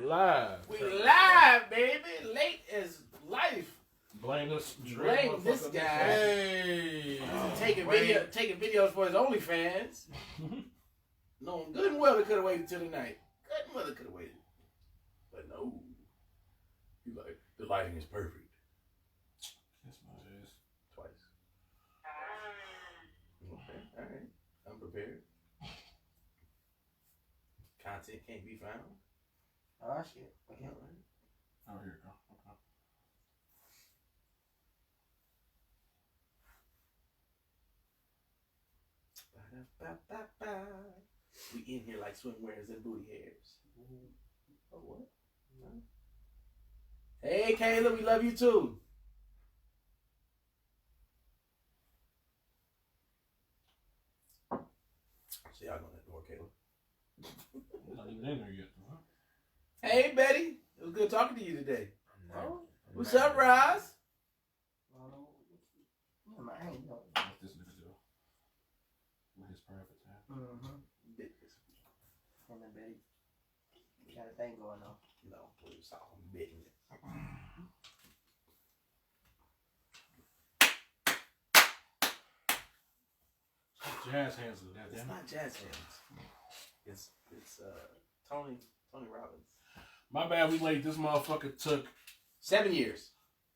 Live. We live, baby. Late as life. Blame this. Blame this guy. Hey. Taking videos for his OnlyFans. Knowing good and well they could have waited till tonight. Good and well they could have waited. But no. He's like, the lighting is perfect. Kiss my ass. Twice. Okay, alright. I'm prepared. Content can't be found. Oh shit. Okay. All right. Oh, here we go. Okay. Ba-da-ba-ba-ba. We in here like swimwears and booty hairs. Oh, what? No. Hey, Kayla, we love you too. See y'all on that door, Kayla. Not even in there yet. Huh? Hey, Betty. It was good talking to you today. Oh, What's up, Roz? I ain't know. What this nigga do? With his private time. Mm-hmm. And then Betty, you got a thing going on. No, please stop bidding it. Jazz hands of that. It's not jazz hands. It's Tony Robbins. My bad. We late. This motherfucker took 7 years.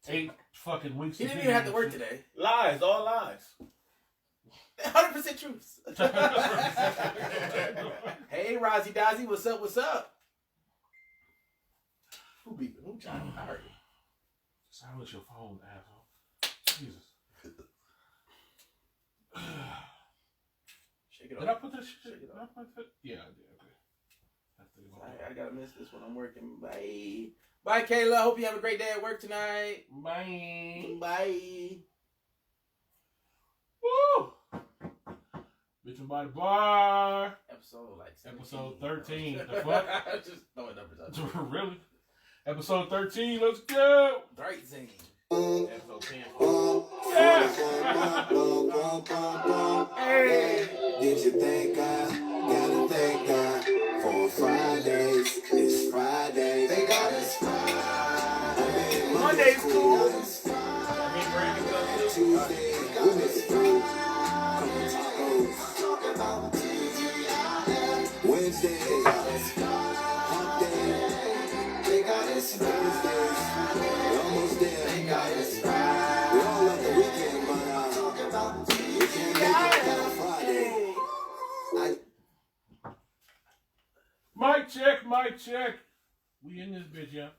8 fucking weeks. He didn't even have to work today. Lies, all lies. 100% truth. Hey, Rozzy Dozzy, what's up? What's up? Who beeping? Who trying? I heard you. Silence your phone, asshole. Jesus. Shake it Did I off. put that shit? Shake it Did I put that? Yeah, I did. Okay. I gotta miss this one. I'm working. Bye. Bye, Kayla. Hope you have a great day at work tonight. Bye. Bye. Woo! Bitchin by the bar. Episode like 17. Episode 13. The fuck? Just throwing numbers out. Really? Episode 13. Let's go. 13. Episode 10. Yeah. Hey. Did you think I gotta thank God for Fridays? It's Friday. Thank God it's Friday. Monday's cool. Tuesday, when it's food. Couple tacos. Wednesday, hump day. Thank God it's Wednesday. We're almost there. Thank God it's Friday. We all love the weekend, but we can't make it on Friday. Mic check, mic check. We in this bitch, yeah.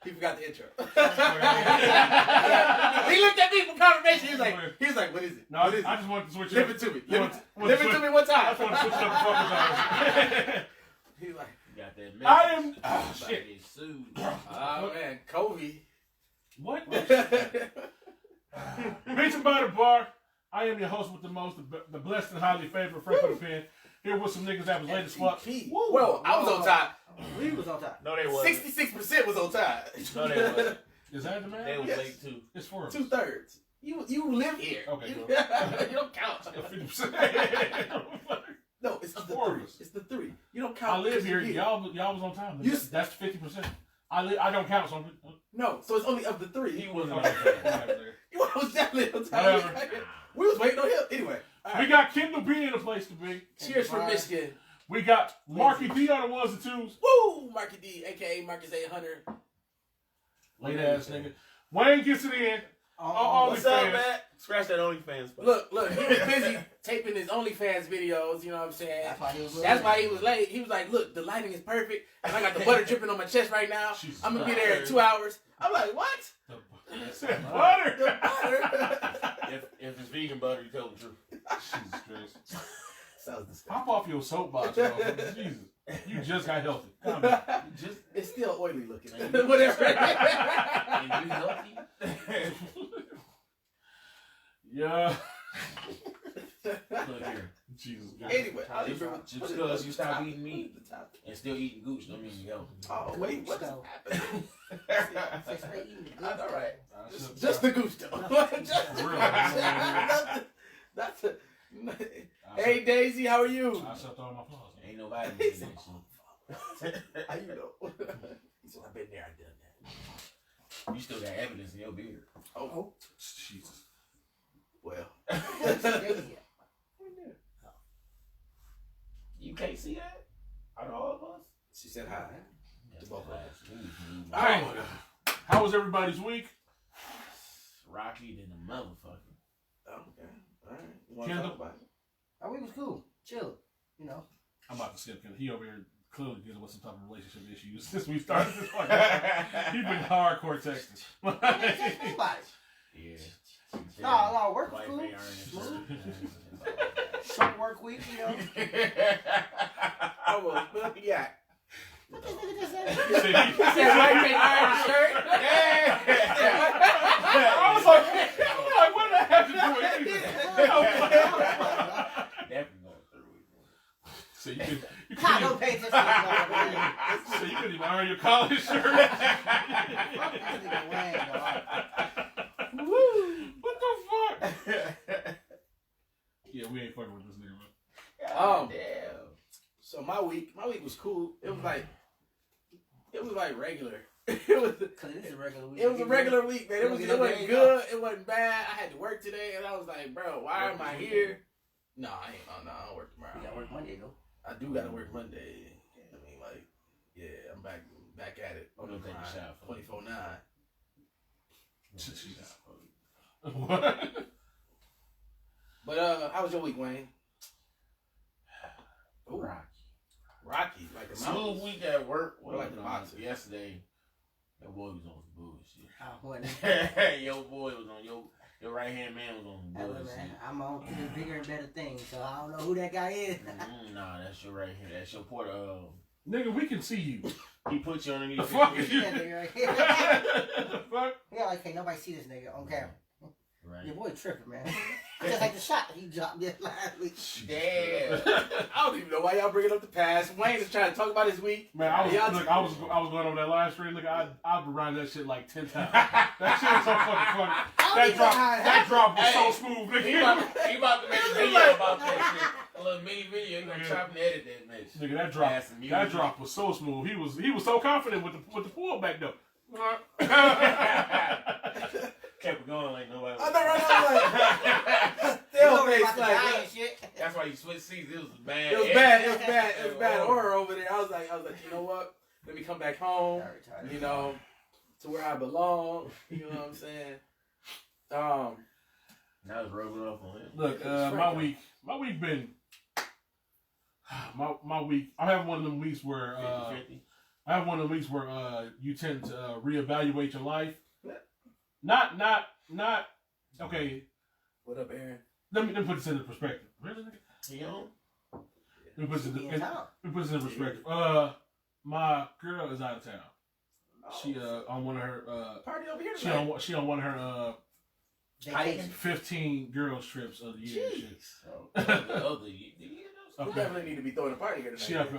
He forgot the intro. He looked at me for confirmation. He was like, what is it? No, What is I just wanted to switch it Live up. it to me. You Live want it to me one I time. just want to switch it up the fucking time. He's like, You got that message. I am. Oh, shit. Get sued. oh man, Kobe. What? Bitchin by the bar. I am your host with the most, the blessed and highly favored Frank with a pen. Here with some niggas that was late as fuck. Well, I was on time. We was on top. No, they wasn't. 66% was on time. No, they wasn't. Is that the man? They was Yes. late too. It's 4 of us. 2/3. You live here. Okay, You, well. you don't count. 50%. No, it's of the 4 of 3. us. It's the 3. You don't count. I live 'cause here. you Y'all was on time. You- That's 50%. I don't count. So No, so it's only of the 3. He wasn't on Whatever. time. You was definitely on time. We was waiting on him. Anyway. All We right. got Kendall B in the place to be. Cheers from Michigan. We got Marky D on the ones and twos. Woo! Marky D, a.k.a. Marcus 800. Late ass nigga. Wayne gets it in. What's up, OnlyFans. man? Scratch that OnlyFans. Spot. Look, he was busy taping his OnlyFans videos, you know what I'm saying? That's why he was late. That's why he was late. He was like, look, the lighting is perfect, and I got the butter dripping on my chest right now. Jesus I'm going to be there in 2 hours. I'm like, what? Butter. The butter? If it's vegan butter, you tell the truth. Jesus Christ. Sounds disgusting. Hop off your soapbox, bro. Jesus. You just got healthy. Calm down. It's still oily looking. And you- Whatever. And you healthy? Yeah. Look here. Jesus. Anyway, Just because you stop eating meat and still eating gooch don't mean you healthy. Oh, wait, what is happening? All right. Just Just the gusto. Just For real. That's a, hey, Daisy, how are you? I slept all my flaws. Ain't nobody eating that shit. How you know? He said, I've been there, I've done that. You still got evidence in your beard. Oh. Jesus. Well. You can't see that? Out of all of us? She said hi. To both of us. All right. How was everybody's week? Rocky than a motherfucker. Okay. All right. You want to Kendall? talk about it? Our week was cool. Chill. You know. I'm about to skip him. He over here clearly dealing with some type of relationship issues since we started this one. He's been hardcore texting. Nobody. Yeah. No, work was Wife cool. ain't earning shit. Short work week, you know. I was filthy yak. What this nigga just said? He said, wife ain't iron the shirt. I was like, what did that have to do with anything? Definitely going through it. So you could God, don't pay attention to this motherfucker. so you couldn't even iron your college shirt. Fuck this nigga Wayne, dog. What the fuck? Yeah, we ain't fucking with this nigga, man. Damn. So my week was cool. It was like regular. It was Cause it is a regular week. It was a regular week, man. It wasn't good. It wasn't bad. I had to work today, and I was like, bro, why am I here? No, I ain't. Oh, no, I don't work tomorrow. You gotta work Monday, though. I do gotta work Monday. I mean, like, yeah, I'm back at it. I'm gonna take a shot for 24/9. What? But how was your week, Wayne? Ooh, Rocky, like the Smooth mountains. week at work. Well, like the boxer. Yesterday, your boy was on some bullshit. Oh, what? Your boy was on your right hand man was on some Hey, look, bullshit. man, I'm on to the bigger and better things, so I don't know who that guy is. Nah, that's your right hand. That's your porter. Nigga, we can see you. He put you underneath. The fuck is you? Yeah, nigga, right here. The fuck? Yeah, like, can't nobody see this nigga on camera. Right. Your boy tripping, man. Just like the shot he dropped just last week. Damn. I don't even know why y'all bringing up the past. Wayne is trying to talk about his week. Man, I was going over that live stream. Look, I've rewinded that shit like 10 times. That shit was so fucking funny. That drop was so smooth, nigga. He about to make a video about that shit. A little mini video. He's gonna chop and edit that bitch. Nigga, that drop was so smooth. He was so confident with the pullback though. Kept it going like nobody. I know, right? I was like, still face like. Shit. That's why you switched seats. It was bad. It was bad horror over there. I was like, you know what? Let me come back home. You know, to where I belong. You know what I'm saying? Now it's rubbing off on him. Look, my week been my week. I'm having one of them weeks where 50-50. I have one of the weeks where you tend to reevaluate your life. Not. Okay. What up, Aaron? Let me put this into perspective. Really, nigga? You know? Let me put this into perspective. My girl is out of town. She on one of her Party over here. she on one of her 15 girls trips of the year. And shit. We definitely need to be throwing a party here tonight. She up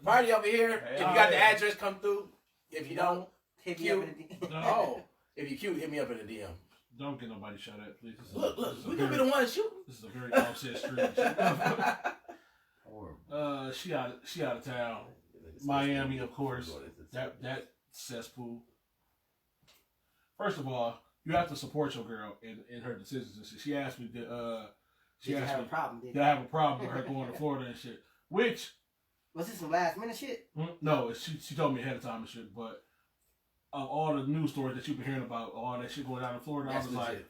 party over here. If you got the address, come through. If you don't, hit me up in the DM. if you cute, hit me up in the DM. Don't get nobody shot at, please. Look, we gonna be the one shooting. This is a very offset street. She out of town. Miami, of course. That cesspool. First of all, you have to support your girl in her decisions and shit. She asked me did I have a problem with her going to Florida and shit. Which was this some last minute shit? No, she told me ahead of time and shit, but all the news stories that you've been hearing about all that shit going down in Florida, I was like,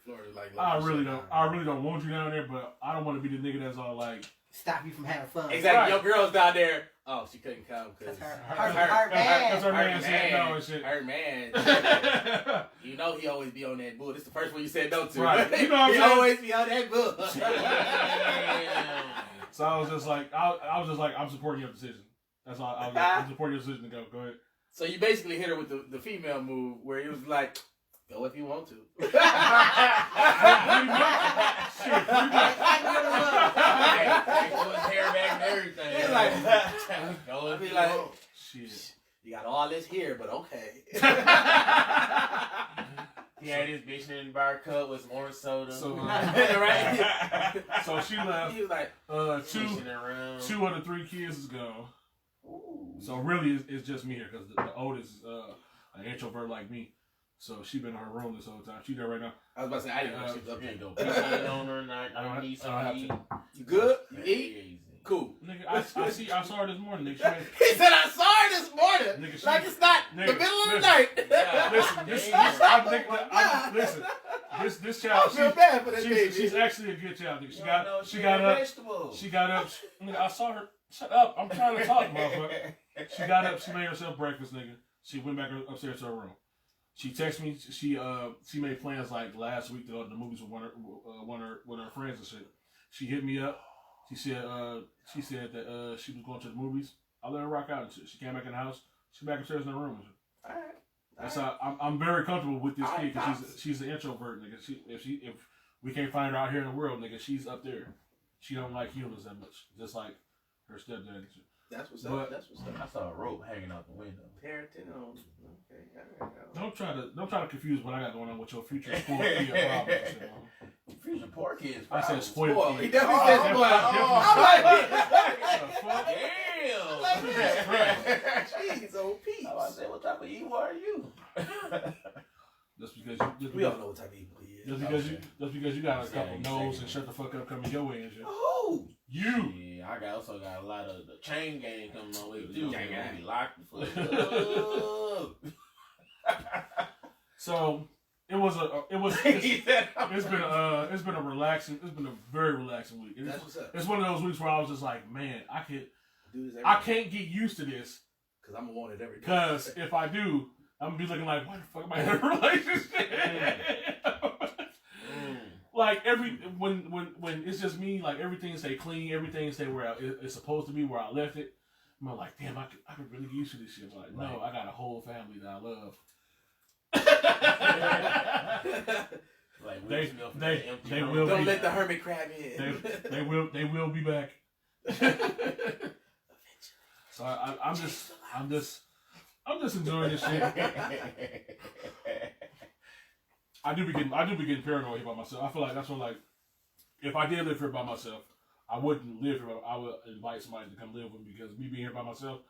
I really don't want you down there, but I don't want to be the nigga that's all like stop you from having fun. Exactly. Right. Your girl's down there. Oh, she couldn't come because her man said no and shit. Her man. You know he always be on that bull. This is the first one you said no to. Right. You know what I'm he saying? always be on that bull. So I was just like, I'm supporting your decision. That's all. I'm supporting your decision to go. Go ahead. So you basically hit her with the female move where it was like, go if you want to. Go if you want. Shit. You got all this here, but okay. He had his bitch in the bar cup with some orange soda. So, right? So she left. He was like, two of the 3 kids is gone. Ooh. So really, it's just me here because the oldest is an introvert like me. So she been in her room this whole time. She there right now. I was about to say, I didn't know she was up You there. ain't go pizza on her night. I don't need I don't have something. You good? You eat? Cool. Nigga, I saw her this morning. Nigga, He said, I saw her this morning. Nigga, she- Like it's not nigga, the middle of the listen. night. Listen, this child. I feel bad for that baby. She's actually a good child. Nigga. She got up. Vegetables. She got up. Nigga, I saw her. Shut up! I'm trying to talk, motherfucker. She got up. She made herself breakfast, nigga. She went back upstairs to her room. She texted me. She made plans like last week to go to the movies with one of her friends and shit. She hit me up. She said that she was going to the movies. I let her rock out and shit. She came back in the house. She back upstairs in her room and shit. All right. That's how I'm very comfortable with this kid because she's an introvert, nigga. If we can't find her out here in the world, nigga, she's up there. She don't like humans that much, just like her stepdad and shit. That's what's But- up. That's what's up. I saw a rope hanging out the window. Parenting on. Okay. All right. Don't try to confuse what I got going on with your future spoiled kid problems and shit. Future poor kids. I said problems. spoiled Spoiled. He kid. definitely said spoiled. I'm like, Damn. jeez, old Pete. I was say, what type of evil are you? Just because We all know what type of evil he is. just because you got a couple Yeah, no's exactly. and shut the fuck up coming your way and shit. Oh, You. Yeah, I also got a lot of the chain gang coming my way too. Gang I'm gang. gonna be locked the fuck up. So it's been a very relaxing week. that's what's up. It's one of those weeks where I was just like, man, Do this every I can't get used to this because I'm gonna want it every day. because if I do, I'm gonna be looking like, why the fuck am I in a relationship? Like when it's just me, like everything stay clean, everything stay where it's supposed to be, where I left it. I'm like, damn, I could really get used to this shit. But like, no, I got a whole family that I love. Like They will Don't be. let the hermit crab in. They will be back. So I'm just enjoying this shit. I do be getting paranoid here by myself. I feel like that's what, like, if I did live here by myself, I wouldn't live here. I would invite somebody to come live with me because me being here by myself,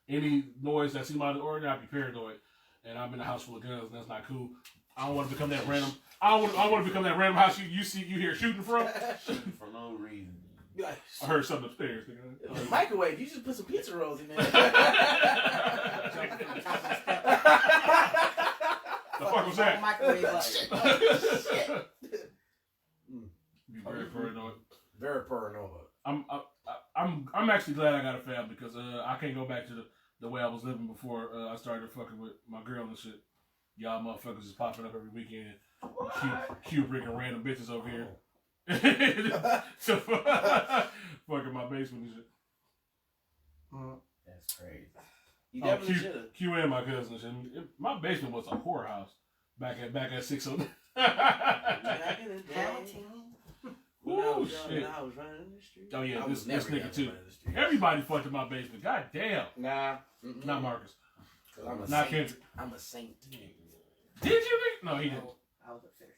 any noise that seems out of the ordinary, I'd be paranoid. And I'm in a house full of guns, and that's not cool. I don't want to become that random. I want to become that random house you hear shooting from. Shooting for no reason. Be like, I heard something upstairs. the microwave. You just put some pizza rolls in there. The fuck was that? Microwave like. Be very paranoid. Very paranoid. I'm actually glad I got a family because I can't go back to the way I was living before I started fucking with my girl and shit. Y'all motherfuckers is popping up every weekend. Cute bringing random bitches over here. So fucking my basement and shit. That's crazy. You definitely Q, should have. Q and my cousin and shit. My basement was a whorehouse back at 609. Back in the day. When I Ooh, was young shit. and I was running in the street. Oh yeah, I this was never nigga young too. running in the street. Everybody fucked in my basement. God damn. Nah. Not Marcus. I'm a Not saint. Kendrick. I'm a saint. Did you think? No, he didn't. I was upstairs.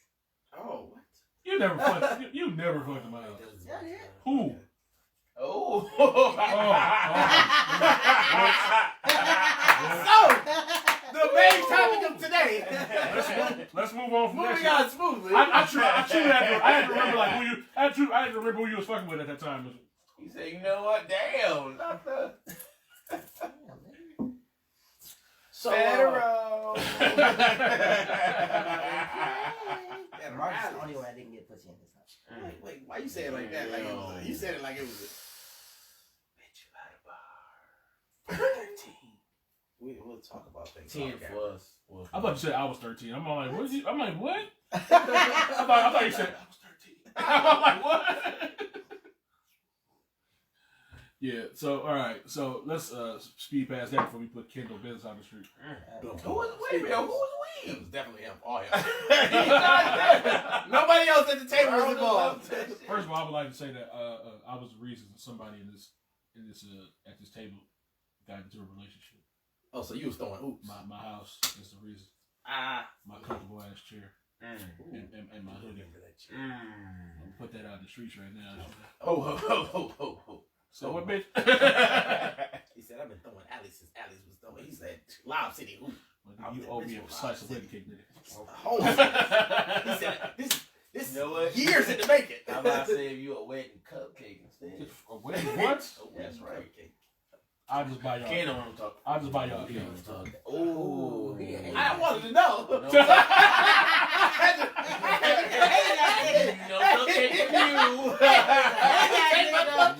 Oh, what? You never fucked. You never fucked in my house. Yeah, I did. Who? Oh. So, the main topic of today. Let's move on from Moving that. on smoothly. I truly had to remember like who you. I had to remember who you was fucking with at that time. He said, you know what? Damn. Not the So, federal. Yeah, Mark's the only one I didn't get pussy in this house. wait, why you say it like that? Like it was you said it like it was a Bitch, you at a bar. 13. We'll talk about things. 10 Okay. for us. I thought you said I was 13. I'm all like, what? I'm like, what? I thought you said I was 13. I'm like, what? Yeah. So all right. So let's speed past that before we put Kendall business on the street. Who was we? Who was It we? was definitely him. All him. He's not there. Nobody else at the table was involved. First of all, I would like to say that I was the reason somebody in this at this table got into a relationship. Oh, so you was throwing oops. My house is the reason. My comfortable ass chair and my hoodie. I'm put that out in the streets right now. Oh. So what, bitch? He said, I've been throwing Alice since Alice was throwing. He said, Lob City hoop. You owe me a slice of wedding cake, nigga. Oh, he said, this You know what? years in the making. I'm about to say if you a wedding cupcake instead. A wedding what? That's right. I'll just buy y'all. Can't know what I'm talking. I'll just buy y'all. You know what I'm talking. Oh, I wanted to know. No cupcake for you.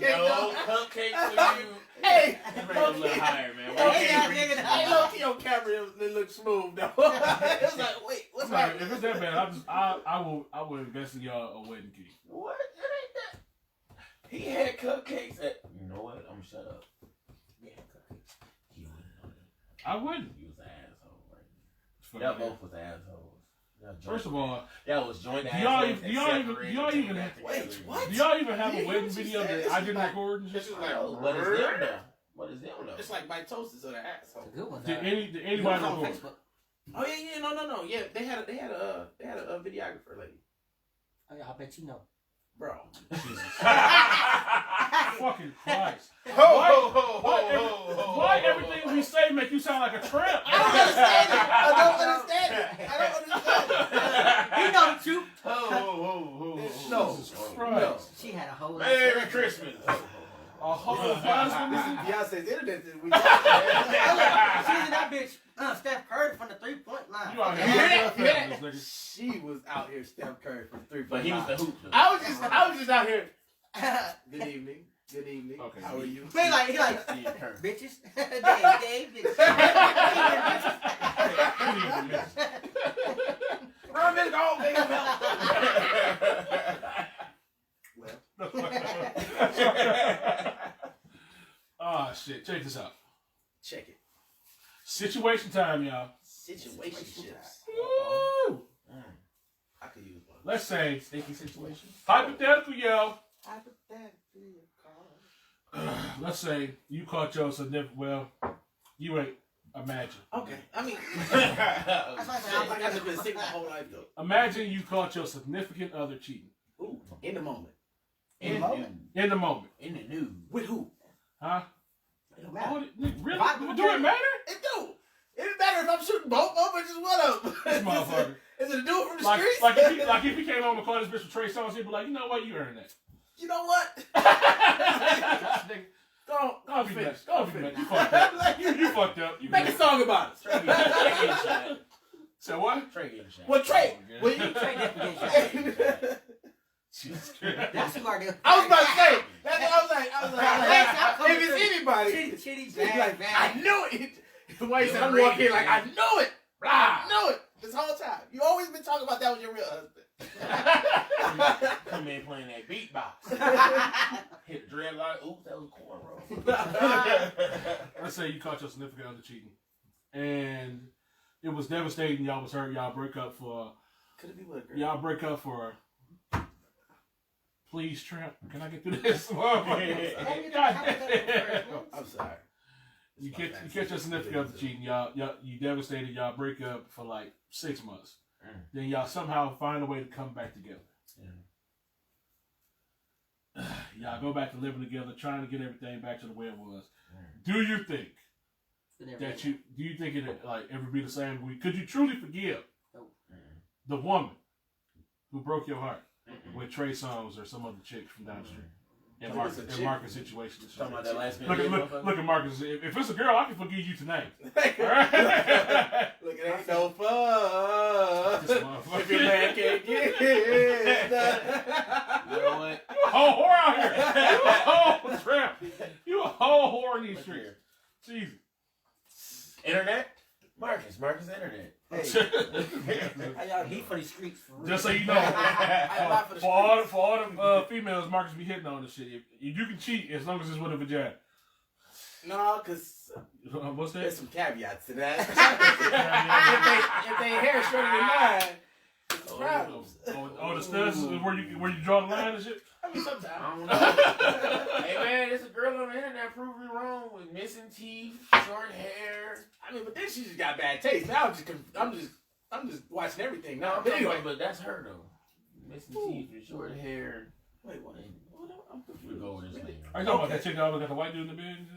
No cupcake for you. Hey, Bring it a little higher, man. Hey, low-key on camera, it looked smooth though. It was like, wait, what's Like, happening? if it's that bad, I will invest in y'all a wedding cake. What? It ain't that. He had cupcakes at. You know what? I'm gonna shut up. Yeah, cupcakes. He wouldn't know that. I wouldn't. He was an asshole, right? Y'all both was assholes. First of all, that was joint do y'all even Wait, what? do y'all even have a wedding video that I didn't record? This is like, What is them though? What is them though? it's like mitosis of the asshole. Good one. Did anybody record? Oh yeah, no. Yeah, they had a videographer lady. Oh, yeah, I bet you know. Bro. Fucking Christ. Why Why everything we say make you sound like a tramp? I don't understand it. You know the truth. No. Jesus Christ. She had a whole. Merry Christmas. A whole husband. Beyonce's internet. She was in that bitch. Steph Curry from the 3-point line. You out You here. hear that? She was out here Steph Curry from 3 But he was the hoop. I was just out here. Good evening. Okay. How are you? He like Steve Kerr. bitches. Dave, bitches. Run this dog, nigga. Oh shit! Check this out. Check it. Situation time, y'all. Situationships. Woo! I could use one. Let's say Sticky situation. hypothetical, yo. Hypothetically, Let's say you caught your significant. Well, you ain't. Imagine. okay. I mean, That's why I said I got been sick my whole life though. Imagine you caught your significant other cheating. Ooh, in the moment. In the moment? In the moment, In the news. With who? huh? It don't matter. Oh, really? If I- Do it matter? It do. It matter if I'm shooting both of them or just one of them. This motherfucker. Is it a dude from the Like streets? if he came home and caught his bitch with Trey Songz, he'd be like, you know what? You earned that. You know what? Go Go finish. finish. Go Go finish. finish. You fucked up. You fucked up. You Make a song about it. Trey getting a shot. So what? Trey getting a shot. Well, Trey, Oh, will you? Trey definitely Jesus That's who are the. I was about to say. That's what I was like, if it's anybody, Chitty, he's bag, like, bag. I knew it. The way he said, I'm walking in like, I knew it. I knew it this whole time. You always been talking about that with your real husband. Come in playing that beatbox. Hit the dreadlock. Oops, that was cornrow. Let's say you caught your significant other cheating, and it was devastating. Y'all was hurt. Y'all break up for. Could it be with a girl? Y'all break up for. Please, Tramp. Can I get through this? God damn. I'm sorry. You catch your significant other cheating. Y'all, you devastated. Y'all break up for like 6 months. Then y'all somehow find a way to come back together. Y'all go back to living together, trying to get everything back to the way it was. Do you think that do you think it like ever be the same? Could you truly forgive the woman who broke your heart with Trey Songz or some other chick from down the street? In Marcus' situation. Talking about that last Look at Marcus. If it's a girl, I can forgive you tonight. Look, it ain't no fun. If your man can't get it. You know what? You a whole whore out here. You a whole tramp. You a whole whore in these streets. Jesus. Internet? Marcus internet. Hey, y'all heat for the streets for real. Just so you know, for all the females Marcus be hitting on this shit, you can cheat as long as it's with a vagina. No, because What's that? there's some caveats to that. if they hair shorter than mine, it's problems. Oh, the studs is where you draw the line and shit? I mean, sometimes. I don't know. Hey man, there's a girl on the internet proved me wrong with missing teeth, short hair. I mean, but then she just got bad taste. Now I'm just watching everything now. No, But anyway, but that's her though. Missing teeth and short hair. wait, what? I'm We confused. go over this later. Are you talking about that chick that always got the white dude in the bed?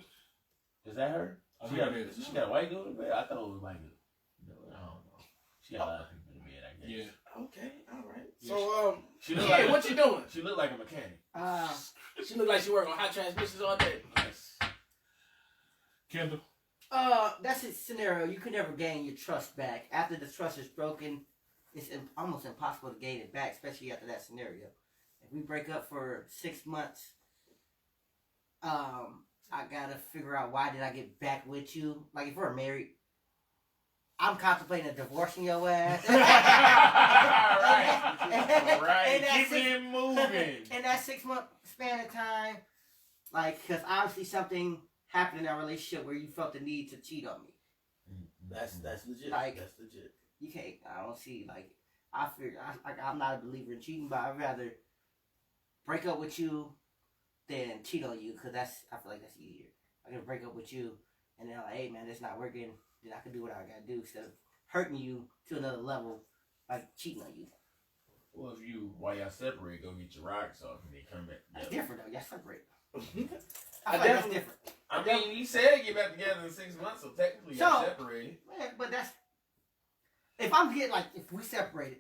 Is that her? I She think got, it is. she got a white girl in bed? I thought it was white girl. No, I don't know. She got a lot of people in bed, I guess. Yeah. Okay, all right. Yeah, So, She look yeah, like what you doing? She looked like a mechanic. She look like she work on hot transmissions all day. Yes. Kendall. That's a scenario. You can never gain your trust back. After the trust is broken, it's almost impossible to gain it back, especially after that scenario. If we break up for 6 months, I gotta figure out why did I get back with you. Like if we're married, I'm contemplating divorcing your ass. Right. Keep it moving. In that 6 month span of time, like, because obviously something happened in our relationship where you felt the need to cheat on me. That's legit. Like- that's legit. You can't. I don't see like. I'm not a believer in cheating, but I'd rather break up with you than cheat on you because I feel like that's easier. I can break up with you and then like, hey man, it's not working. Then I can do what I gotta do instead of hurting you to another level by cheating on you. Well, if you, while y'all separate, go get your rocks off and then come back That's together. different though. Y'all separate. I I feel like that's definitely- different. I mean, he said get back together in 6 months, so technically y'all So- separated. Man, but that's if I'm getting like if we separated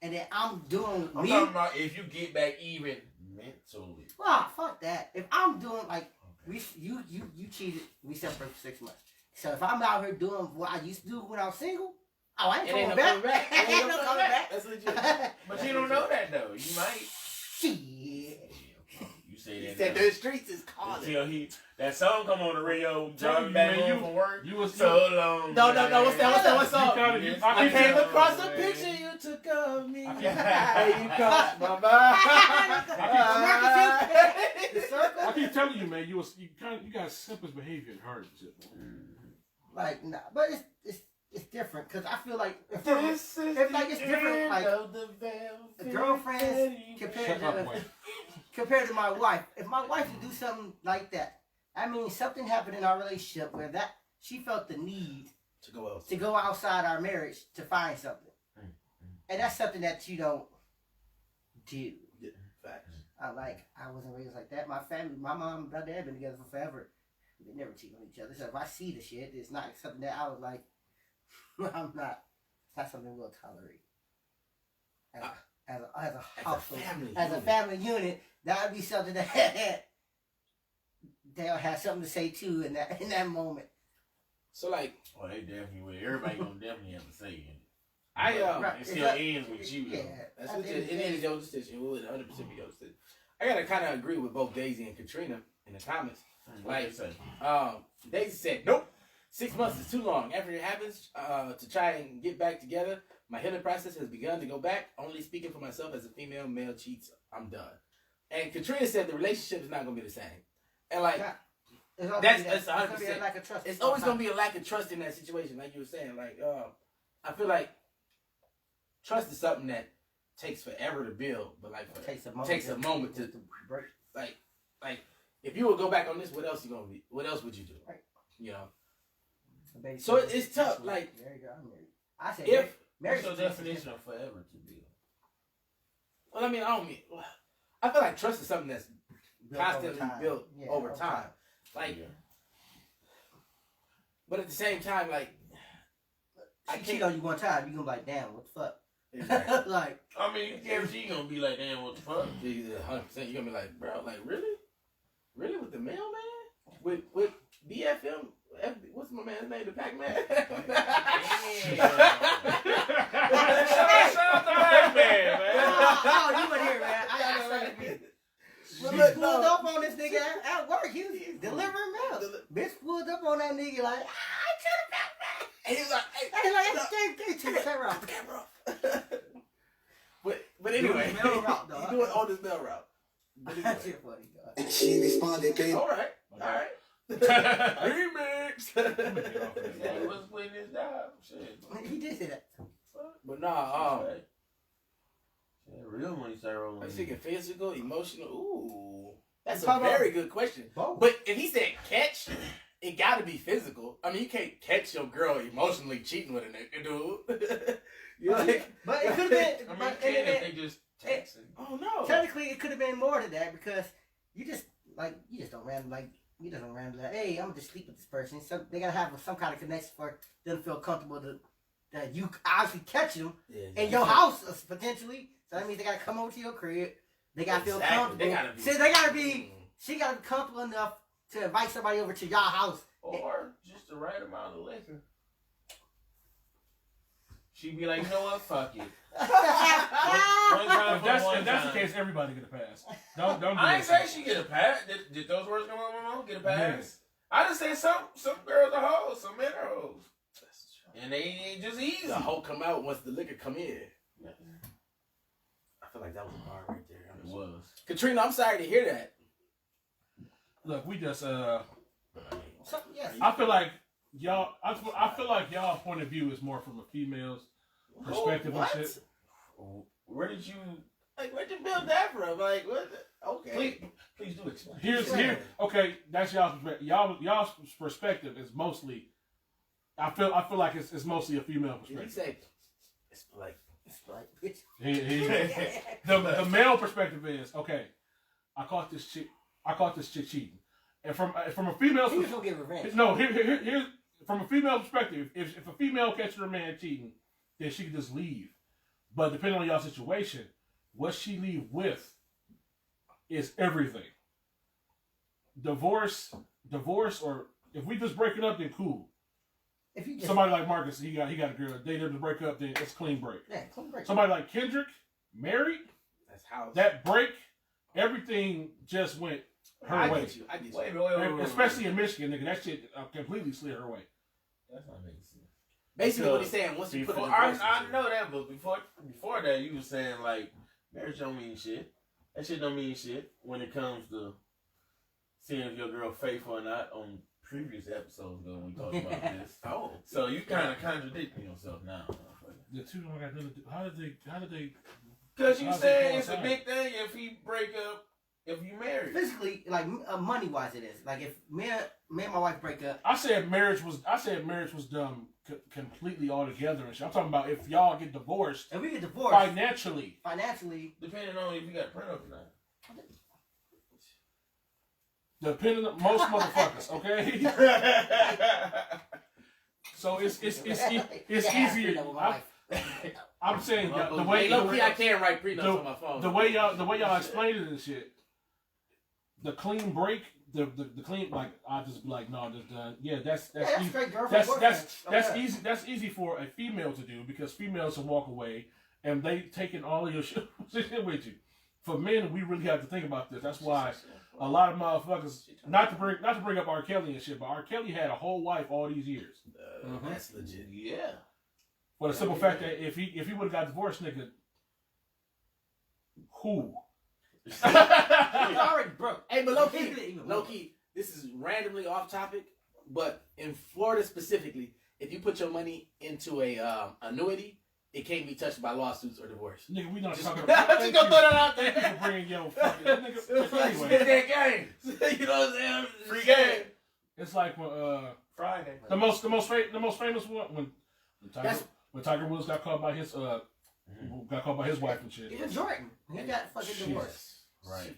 and then I'm doing I'm me. talking about if you get back even mentally. Well, fuck that. If I'm doing like you cheated, we separated for 6 months. So if I'm out here doing what I used to do when I was single, oh, I ain't It coming ain't no back. coming back. It ain't no coming back. That's legit. But you don't know that though. You might. Shit. You say He that. said now. the streets is calling. Until that song come on the radio, driving you, back man, home from work. You was So long. No. What's that? What's You up? kinda- Yes. I I keep came telling- across a man. picture you took of me. I keep- Hey, you crossed my mind. The circle? I keep telling you, man, you got simplest behavior and hard shit, man. Like nah, but it's different because I feel like if This is It's like it's the different, end like, of the velvet girlfriends wedding. compared Shut up, to boy. compared to my wife. If my wife would do something like that, I mean something happened in our relationship where that she felt the need to go outside our marriage to find something. And that's something that you don't do. Facts. I wasn't raised like that. My family, my mom and my dad been together for forever. They never cheat on each other. So if I see the shit, it's not something that I was like, it's not something we'll tolerate. As a household, as a family unit, that would be something that they'll have something to say too in that moment. So like, Well, they definitely will. Everybody gonna definitely have to say it. Right. It still ends with you. Yeah, that's at the end legit. of the It day, is your decision. It would 100% be your decision. I gotta kind of agree with both Daisy and Katrina in the comments. Like, say, Daisy said, "Nope, 6 months is too long. After it happens, to try and get back together, my healing process has begun to go back. Only speaking for myself as a female, male cheats, I'm done." And Katrina said the relationship is not gonna be the same. And like, Yeah. It's always That's gonna be 100%. a lack of trust. it's always gonna be a lack of trust in that situation, like you were saying. Like, I feel like trust is something that takes forever to build, but like takes a moment to break. like if you would go back on this, what else would you do? Right. You know. Baby, So it's tough, like, there you go. I'm married. I said If marriage. what's your definition of forever to be? well, I mean, I feel like trust is something that's built constantly over time. built Yeah, over time. Like, but at the same time, like, I cheat on you one time, you gonna be like, damn, what the fuck? exactly. Like, I mean, she gonna be like, damn, what the fuck? 100%, you're gonna be like, bro, like, really with the mailman, with BFM. What's my man's name? The Pac-Man. Shout out to Pac-Man, man. oh, you were here, man. I got something. Bitch pulled up on this nigga at work. He was delivering mail. Bitch pulled up on that nigga like, I took the Pac-Man. And he was like, Hey, like, take the camera off. camera off. but anyway, Doing mail route, dog. he doing all this mail route. But That's anyway. it funny, dog. And she responded, baby. All right. Remix. He was quitting his job. Shit. He did say that. But nah, Real money start rolling. I was thinking physical, emotional. Ooh, that's a Talk about- very good question. Both. But if he said catch, it got to be physical. I mean, you can't catch your girl emotionally cheating with a nigga, dude. You're like, But it could have been. I mean, but can if they just texting. oh no. technically, it could have been more than that because you just don't random like he doesn't randomly like, hey, I'm gonna just sleep with this person. So they gotta have some kind of connection for them to feel comfortable that you obviously catch them in your house potentially. So that means they gotta come over to your crib. They gotta feel comfortable. She gotta be comfortable enough to invite somebody over to y'all house. Or just the right amount of liquor. She'd be like, you know what? Fuck it. If that's the case, everybody get a pass. Don't. I ain't say she get a pass. Did those words come out of my mouth? Get a pass. Yes. I just say some girls are hoes, some men are hoes, and they ain't just easy. The hoe come out once the liquor come in. I feel like that was a bar right there. It was. Katrina, I'm sorry to hear that. Look, we just yes. I feel like y'all. I feel like y'all point of view is more from a female's perspective and shit. Where did you where'd you build that from? Like what? Okay. Please do explain. Here. Okay, that's y'all's perspective. Y'all's perspective is mostly. I feel like it's mostly a female perspective. Did he say it's like bitch? The male perspective is okay. I caught this chick cheating, and from a female. He was gonna get revenge. No, here's from a female perspective. If a female catches her man cheating, then she can just leave. But depending on y'all situation, what she leave with is everything. Divorce, or if we just break it up, then cool. If you just, somebody like Marcus, he got a girl. They never break up, then it's clean break. Yeah, clean break. Somebody like Kendrick, married. That's how that break, everything just went her way. I get you. Wait. Especially in Michigan, nigga, that shit completely slid her way. That's not making sense. Basically, what he's saying, once you put it in I know that, but before that, you was saying like marriage don't mean shit. That shit don't mean shit when it comes to seeing if your girl faithful or not. On previous episodes ago, when we talked about this. So you kind of contradicting yourself now. The two don't got nothing to do. How did they? Because you said it's a big thing if he break up. If you married, physically, like money wise, it is. Like if me and my wife break up, I said marriage was done completely all together and shit. I'm talking about if y'all get divorced. If we get divorced financially, depending on if you got a prenup or not. Depending on most motherfuckers, okay. So it's easier. I'm saying the way I can't write prenups on my phone. The way y'all explain it and shit. The clean break, the clean, like I just be like, no, just done. Yeah, that's easy. That's easy. That's easy for a female to do because females will walk away and they taking all of your shit with you. For men, we really have to think about this. That's why a lot of motherfuckers, not to bring up R. Kelly and shit, but R. Kelly had a whole wife all these years. That's legit. Yeah. For the simple fact that if he would have got divorced, nigga, who? He's already broke. Hey, but low key, this is randomly off topic, but in Florida specifically, if you put your money into a annuity, it can't be touched by lawsuits or divorce. Nigga, we not talking about. Just gonna throw that out there. Thank you for bringing your fucking nigga. Anyway, it's that game. You know what I'm saying? Free game. It's like when Friday. The most famous one when Tiger Woods got caught by his wife and shit. Even Jordan, he got fucking divorced. Right.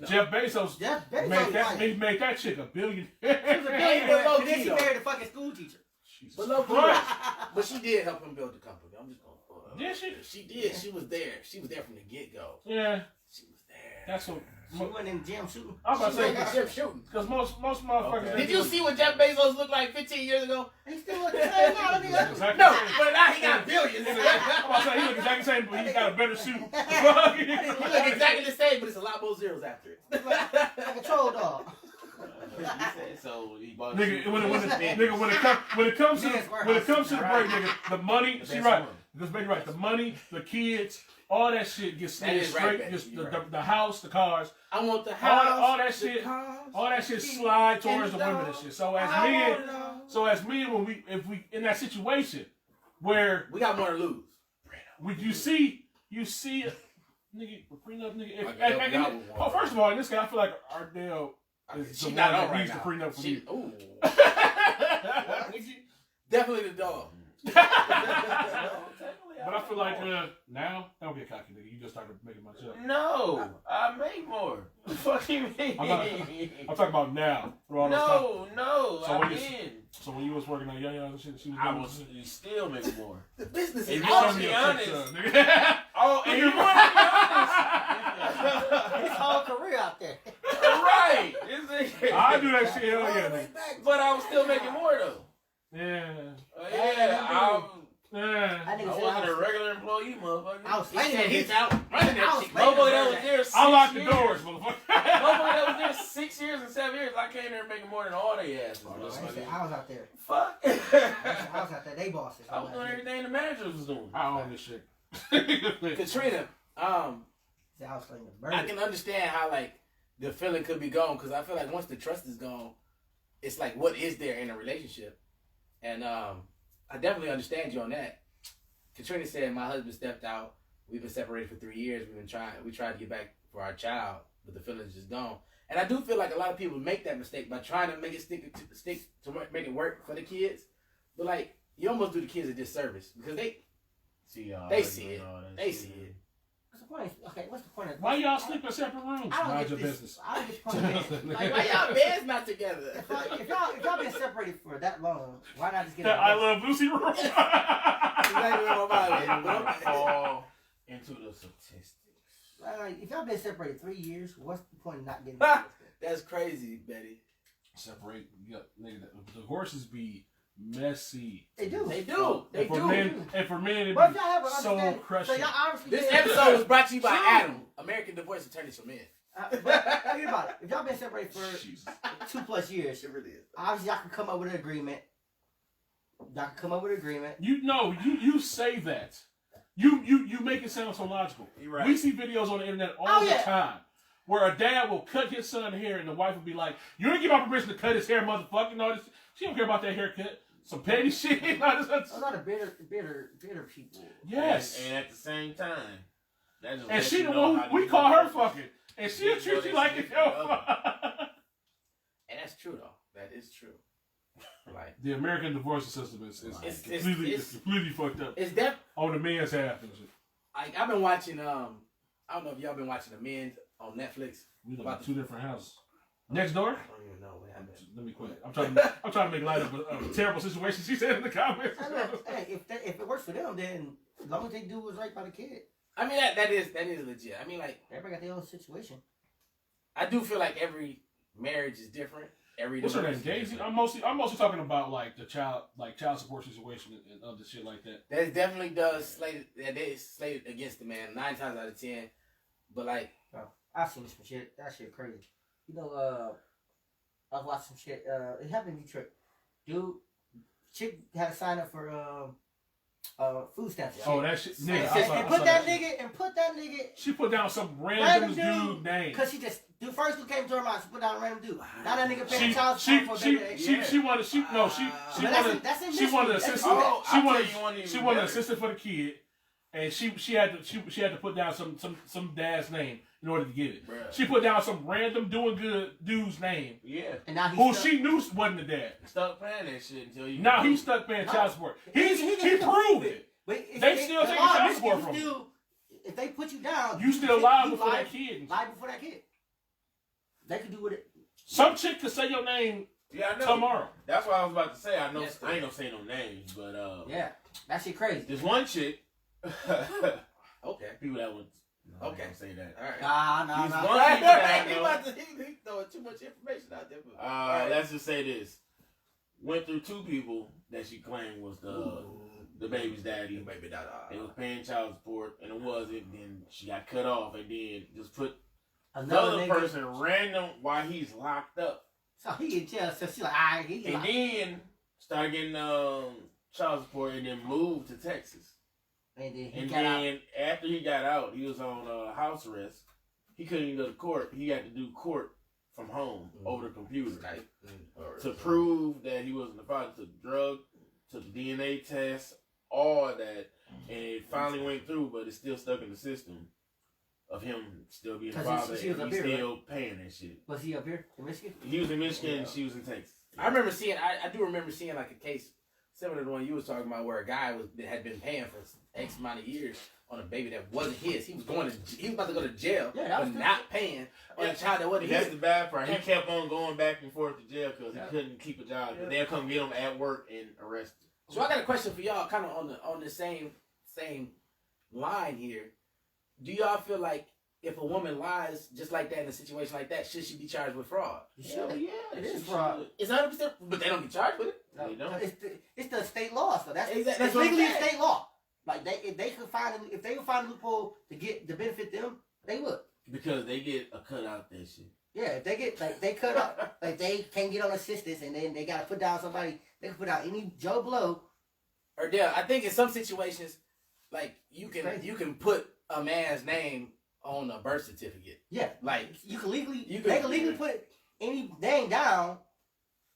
Jeff Bezos made that chick $1 billion. She was $1 billion, and then she married a fucking school teacher. But she did help him build the company. I'm just gonna. Did she? She did. She was there. She was there from the get go. Yeah. She was there. That's what. She went in the gym shooting. I'm about to say gym shooting. Because most motherfuckers. Okay. Did you see what Jeff Bezos looked like 15 years ago? He still looks the same now. Exactly no, but now he got billions. I'm about to say he look exactly the same, but he got a better suit. He look exactly the same, but it's a lot more zeros after it. Like a troll dog. So he bought nigga, when it comes to the break, nigga, the money. She right. Because baby, right. The money, the kids, all that shit gets slid straight. Right, just the house, the cars. I want the house. All that shit. All that shit slide towards the women and shit. So as men, when if we in that situation where we got more to lose. You see, nigga, prenup, nigga. First of all, in this case, I feel like Ardell is the one that needs the prenup for you. Ooh. Definitely the dog. Technically, But I feel like now, don't get cocky, nigga. You just started making much up. No, I make more. What the fuck you mean? I'm talking about now. No, So I mean. So when you was working on Young and shit, she was I doing was still making more. The business If is you want to be honest. Oh, and you want to be honest. His whole career out there. Right. I do that shit, hell yeah. Nigga. But I was still making more though. Yeah. I I wasn't a regular employee, motherfucker. I was slinging that bitch out. Running I was that shit. slinging Motherfucker that that was there 6 I locked the years. doors, motherfucker. Motherfucker that was there 6 years and 7 years. I came there making more than all they asses. I was out there. Fuck. I was out there. They bosses. I was doing everything the manager was doing. I own this shit. Katrina, I was slinging the bird. I can understand how like the feeling could be gone because I feel like once the trust is gone, it's like what is there in a relationship, and I definitely understand you on that. Katrina said my husband stepped out. We've been separated for 3 years. We tried to get back for our child, but the feeling's just gone. And I do feel like a lot of people make that mistake by trying to make it stick to make it work for the kids. But like you almost do the kids a disservice because they see it. They see it. What's the point? Okay, what's the point of Why y'all sleep in separate rooms? I don't Mind get your this. business. I don't get the point of this. Like why y'all beds not together? If y'all been separated for that long, why not just get That a I Love Lucy room. Exactly what my mind We're is. fall into the statistics. If y'all been separated 3 years, what's the point of not getting divorced? That's crazy, Betty. Separate. Nigga, the divorces be messy. They do. They do. They And for do. men, it But if be y'all have an so understanding, crushing. so y'all obviously This been- episode was brought to you by True. Adam, American Divorce Attorneys for Men. But think about it. If y'all been separated for Jesus. 2+ years, It really is. obviously y'all can come up with an agreement. You say that. You make it sound so logical. You're right. We see videos on the internet all the yeah. time where a dad will cut his son's hair and the wife will be like, "You didn't give my permission to cut his hair, motherfucker." No, she don't care about that haircut. Some petty shit. Those are the bitter people. Yes. And at the same time, that just And lets she you the know one how who, we these call her motherfuckers- fucking. And she'll treat you like it's your And that's true, though. That is true. Like The American divorce system is It's- completely fucked up it's def. on the man's half and shit. Like I've been watching. I don't know if y'all been watching The Men on Netflix. We live About in two different houses. Next door? I don't even know what happened. Let me quit. I'm trying to make light of a terrible situation she said in the comments. Hey, look, hey, if it works for them, then as long as they do what's right by the kid, I mean that is legit. I mean like everybody got their own situation. I do feel like every marriage is different. Every What's her name? divorce is Daisy? different. I'm mostly talking about like the child support situation and other shit like that. That definitely does that is slated against the man 9 times out of 10. But like I've seen some shit. That shit crazy. You know, I was watching some shit. It happened in Detroit. Dude, chick had to sign up for food stamps. Oh, that shit, nigga. And, I saw put that shit. nigga. She put down some random Random dude name. Cause she just the first who came to her mind, she put down a random dude. Now that nigga paying She child support for a baby. she wanted an assistant for the kid, and she had to put down some dad's name in order to get it. Bruh. She put down some random doing good dude's name, Yeah. And now who she knew wasn't the dad. Stop playing that shit until you. Now he's stuck paying child support. He proved it. They still taking child support from him. If they put you down, You still liable for that kid. Liable for that kid. They could do with it. Some chick could say your name Yeah, I know. tomorrow. That's what I was about to say. I know. Yes, I ain't gonna say no names, but Yeah, that shit crazy. there's one chick. okay. People that would. No, Okay. I ain't gonna say that. All right. Nah. He's one Right, people that I he know. about to he throwing too much information out there. All right. Let's just say this. Went through 2 people that she claimed was the baby's daddy. Baby daddy. They was paying child support, and it wasn't. Then she got cut off, and then just put Another another nigga. person random while he's locked up, So he in jail. So she like, alright, he and like, then started getting child support, and then moved to Texas. and then he And got out. then after he got out, he was on house arrest. He couldn't even go to court. He had to do court from home over the computer Skype. to prove that he wasn't the father. Took the drug, took the DNA test, all of that, and it finally went through. But it's still stuck in the system of him still being the 'Cause father, she was and up he's here, still paying that shit. Was he up here in Michigan? He was in Michigan, and she was in Texas. I remember seeing. I do remember seeing like a case similar to the one you was talking about, where a guy had been paying for X amount of years on a baby that wasn't his. He was about to go to jail for not paying on a child that wasn't his. That's the bad part. He kept on going back and forth to jail because he couldn't keep a job. Yeah. They'll come get him at work and arrest him. So I got a question for y'all, kind of on the same line here. Do y'all feel like if a woman lies just like that in a situation like that, should she be charged with fraud? Yeah, it is fraud. It's 100%, but they don't be charged with it. No, they don't. It's the state law, so that's exactly. It's legally a state law. Like if they could find a loophole to benefit them, they would. Because they get a cut out that shit. Yeah, if they get they cut out they can't get on assistance and then they gotta put down somebody. They can put out any Joe Blow. Or I think in some situations, like you can put a man's name on a birth certificate. Yeah, like they can legally put any name down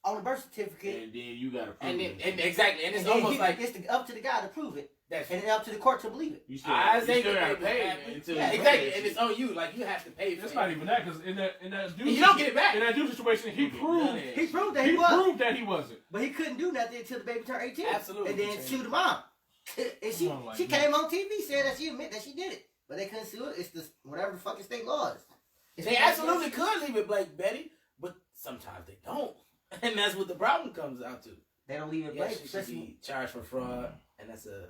on a birth certificate, and then you gotta prove it. And exactly, and it's almost like it's up to the guy to prove it. And it's up to the court to believe it. You still gotta pay. Yeah, exactly, and it's on you. Like you have to pay for it. It's not even that, because in that dude, you don't get it back. In that dude situation, he proved that he proved that he wasn't. But he couldn't do nothing until the baby turned 18. Absolutely. And then sue the mom. And she came on TV saying that she admitted that she did it, but they couldn't sue it. It's the whatever the fucking state law is. They absolutely could leave it blank, Betty, but sometimes they don't, and that's what the problem comes out to. They don't leave it blank. She should be charged for fraud, and that's a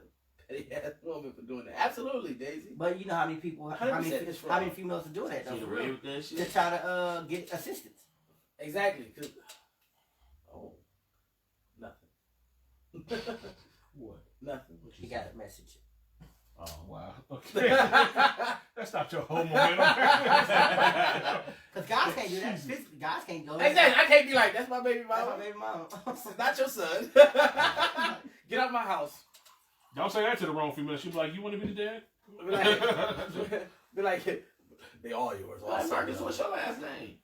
petty ass woman for doing that. Absolutely, Daisy. But you know how many people, how many females are doing that though? With that shit? To try to get assistance. Exactly. Nothing. What? Nothing. He got a message. Oh wow. Okay. That's not your whole momentum. Because guys can't do that. Guys can't go. Exactly. I can't be like, that's my baby mama. That's my baby mama. It's not your son. Get out my house. Don't say that to the wrong female. She'll be like, you want to be the dad? Be like, they all yours. All Marcus, what's your last name?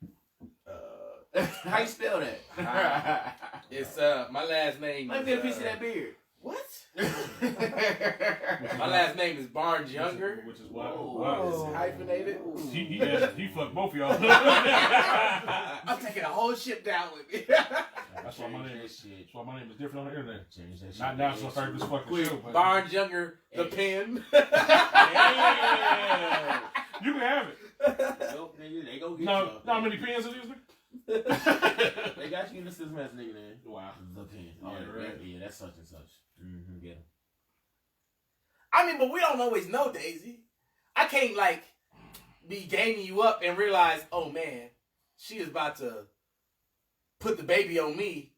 How you spell that? It's my last name. Let me get a piece of that beard. What? My last name is Barnes Younger. Which is why. It's hyphenated. He fucked both of y'all. I'm taking a whole ship down with me. That's why my name is different on the internet. Not now, so I started this fucking show. Barnes Younger, the pen. You can have it. Nope, nigga, they go get no, you. how many pens are these? They got you in the system as nigga name. Wow. The pen. Yeah, that's such and such. Mm-hmm, get him. I mean, but we don't always know, Daisy. I can't, like, be gaining you up and realize, oh, man, she is about to put the baby on me,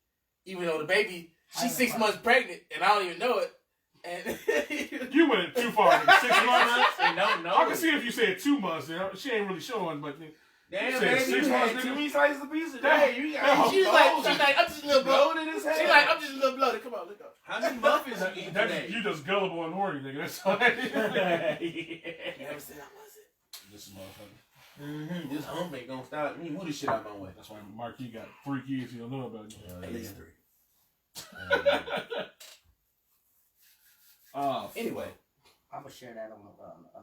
even though the baby, she's 6 months pregnant, and I don't even know it. And you went too far. 6 months? And don't know. I can see if you said 2 months. You know, she ain't really showing, but... Damn, baby, you had 2 slices of pizza. Hey, you got she's like, I'm just a little bloated. She's like, I'm just a little bloated. Come on, look up. How many muffins you eat today? You just gullible and horny, nigga. That's all that is. You never said I wasn't. This motherfucker. Mm-hmm. This hump ain't gonna stop me. Move this shit out my way. That's why Marquis got 3 kids you don't know about. At least 3. Anyway. I'm going to share that on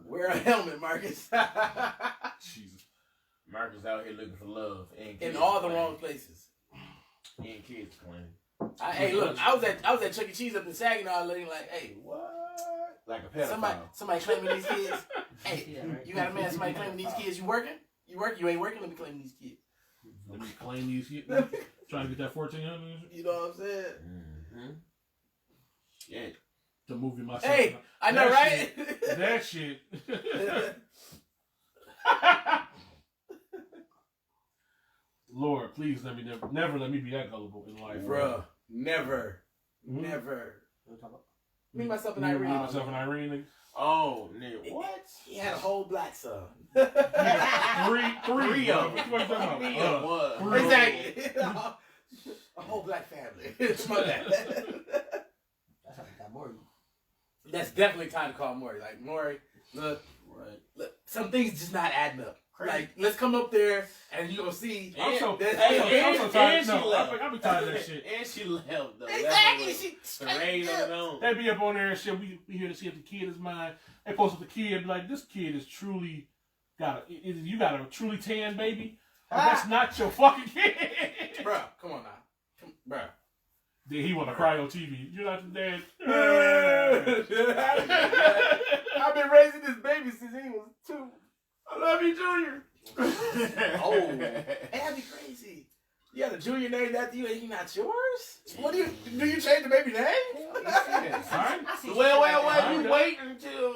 the wear a helmet, Marcus. Jesus. Marcus out here looking for love. And in all the wrong places. And kids playing. Hey, look, I was at Chuck E. Cheese up in Saginaw looking like, hey, what? Like a pedophile. Somebody claiming these kids. Hey, you got a man, somebody claiming these kids. You working? You ain't working? Let me claim these kids. Let me claim these kids. Trying to get that 1,400. You know what I'm saying? Mm-hmm. Shit. The movie myself. Hey, I know, right? That shit. Lord, please let me never let me be that gullible in life. Bruh, never. Mm-hmm. Never. Me, myself, and Irene. Myself and Irene. Oh, nigga, what? He had a whole black son. Three of them. What you talking about? Exactly. A whole black family. It's my bad. That's how we got Maury. That's definitely time to call Maury. Like, Maury, look, some things just not adding up. Crazy. Like, let's come up there and you're going to see. I'm so tired. I be tired of that shit. And she left, though. Exactly. She straight on her own. They be up on there and shit. We here to see if the kid is mine. They post up the kid, be like, this kid is truly you got a truly tan baby? That's not your fucking kid. Bruh, come on now. Bruh. Then he want to cry on TV. You're not the dad. I've been raising this baby since he was 2. I love you, Junior. Oh, that'd be crazy. You got a junior named after you and he not yours? What do you change the baby name? Well, you wait until,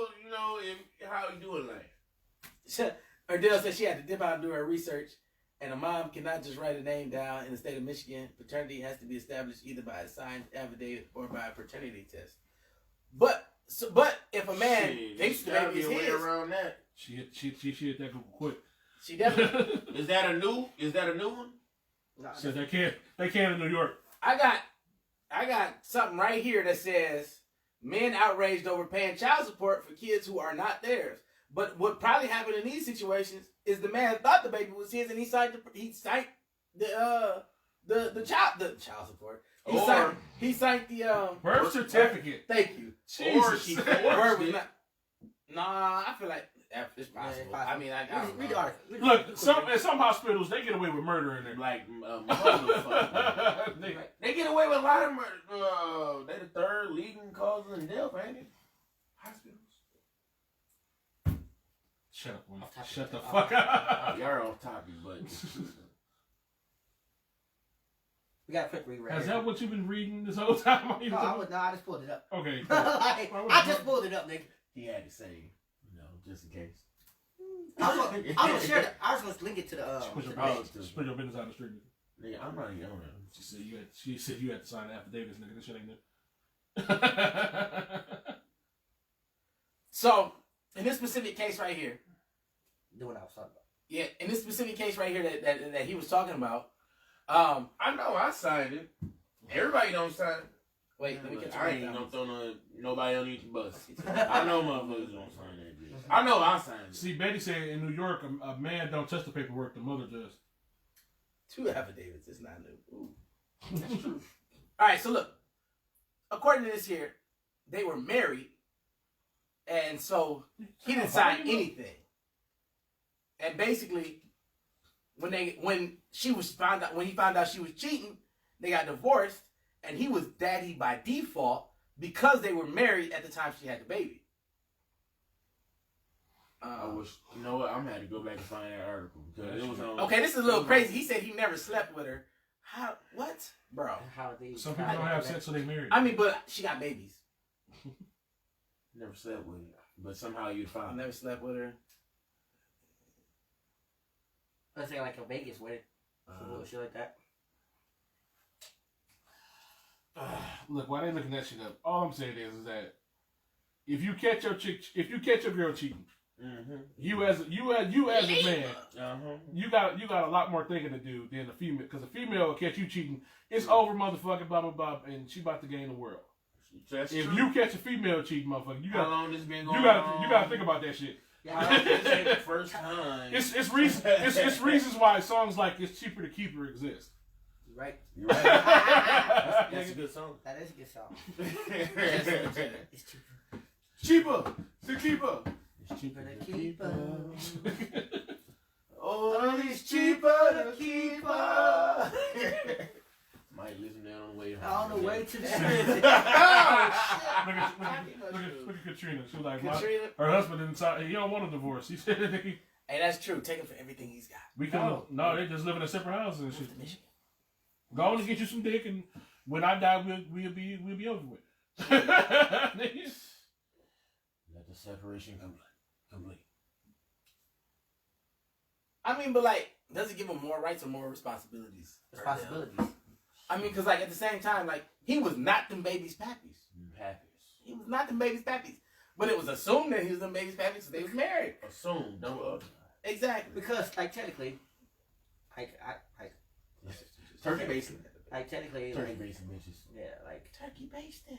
how you doing life. Erdell said she had to dip out and do her research, and a mom cannot just write a name down in the state of Michigan. Paternity has to be established either by a signed affidavit or by a paternity test. But if a man thinks the baby is a way his, around that. She hit that Google quick. she definitely. Is that a new one? No, Said they can't in New York. I got something right here that says men outraged over paying child support for kids who are not theirs. But what probably happened in these situations is the man thought the baby was his and he signed the child support. He signed the Birth certificate. Thank you. Jesus. Or she word was not. Nah, I feel like it's possible. Yeah, I mean, I don't read know. the article. Look, in some hospitals they get away with murder in there. Like, motherfucker. They get away with a lot of murder. They the third leading cause of death, ain't it? Hospitals. Shut up, woman. Shut the fuck up. You're off topic, but We got a quick read right Is here. that what you've been reading this whole time? I just pulled it up. Okay. I just pulled it up, nigga. he had to say, just in case. I was gonna share it. I was gonna link it to the. Split your to the business- page. split your business out the street. Nigga, I'm not even on it. She said you had to sign affidavits, nigga. This shit ain't new. So in this specific case right here, Doing what I was talking about. yeah, in this specific case right here that he was talking about, I know I signed it. Everybody don't sign it. wait, let me get I ain't gonna throw nobody on each bus. I know motherfuckers don't sign that bitch. I know I signed it. See, Betty said in New York, a man don't touch the paperwork, the mother does. 2 affidavits. It's not new. Ooh. That's true. All right, so look. According to this here, they were married, and so he didn't sign anything. And basically, when he found out she was cheating, they got divorced, and he was daddy by default because they were married at the time she had the baby. I wish, you know what? I'm gonna have to go back and find that article because it was on. Okay, this is a little crazy. He said he never slept with her. How? What, bro? How they? Some people don't have sex, so they married. I mean, but she got babies. Never slept with it, but somehow you'd I find. never slept with her. Let's say like a Vegas wedding, some little shit like that. Look, why they looking that shit up? All I'm saying is that if you catch your girl cheating, you as a man, you got a lot more thinking to do than the female, because the female will catch you cheating. It's over, motherfucker, blah blah blah, and she about to gain the world. That's if true. you catch a female cheating, motherfucker, you got how long this been going you gotta think about that shit. Yeah, this ain't the first time. It's reasons why songs like "It's Cheaper to Keep Her" exist. Right. You're right. That's a good song. That is a good song. It's cheaper. Cheaper to keep her. It's cheaper to keep her. Oh, it's cheaper to keep her. Might listen to that on the way home. On the way to the Look at Katrina. She was like, her husband didn't sign. He don't want a divorce. He said, "Hey, that's true. Take him for everything he's got." We couldn't. No, they just live in a separate houses and shit. Go on and get you some dick, and when I die, we'll be over with. Let the separation complete. I mean, but like, does it give him more rights or more responsibilities? Responsibilities. I mean, because like at the same time, like he was not them babies' pappies. He was not them babies' pappies. But it was assumed that he was them babies' pappies because they was married. Assumed, don't Exactly. Because like technically, turkey based. like technically, Turkey like, based bitches. yeah, like Turkey basted.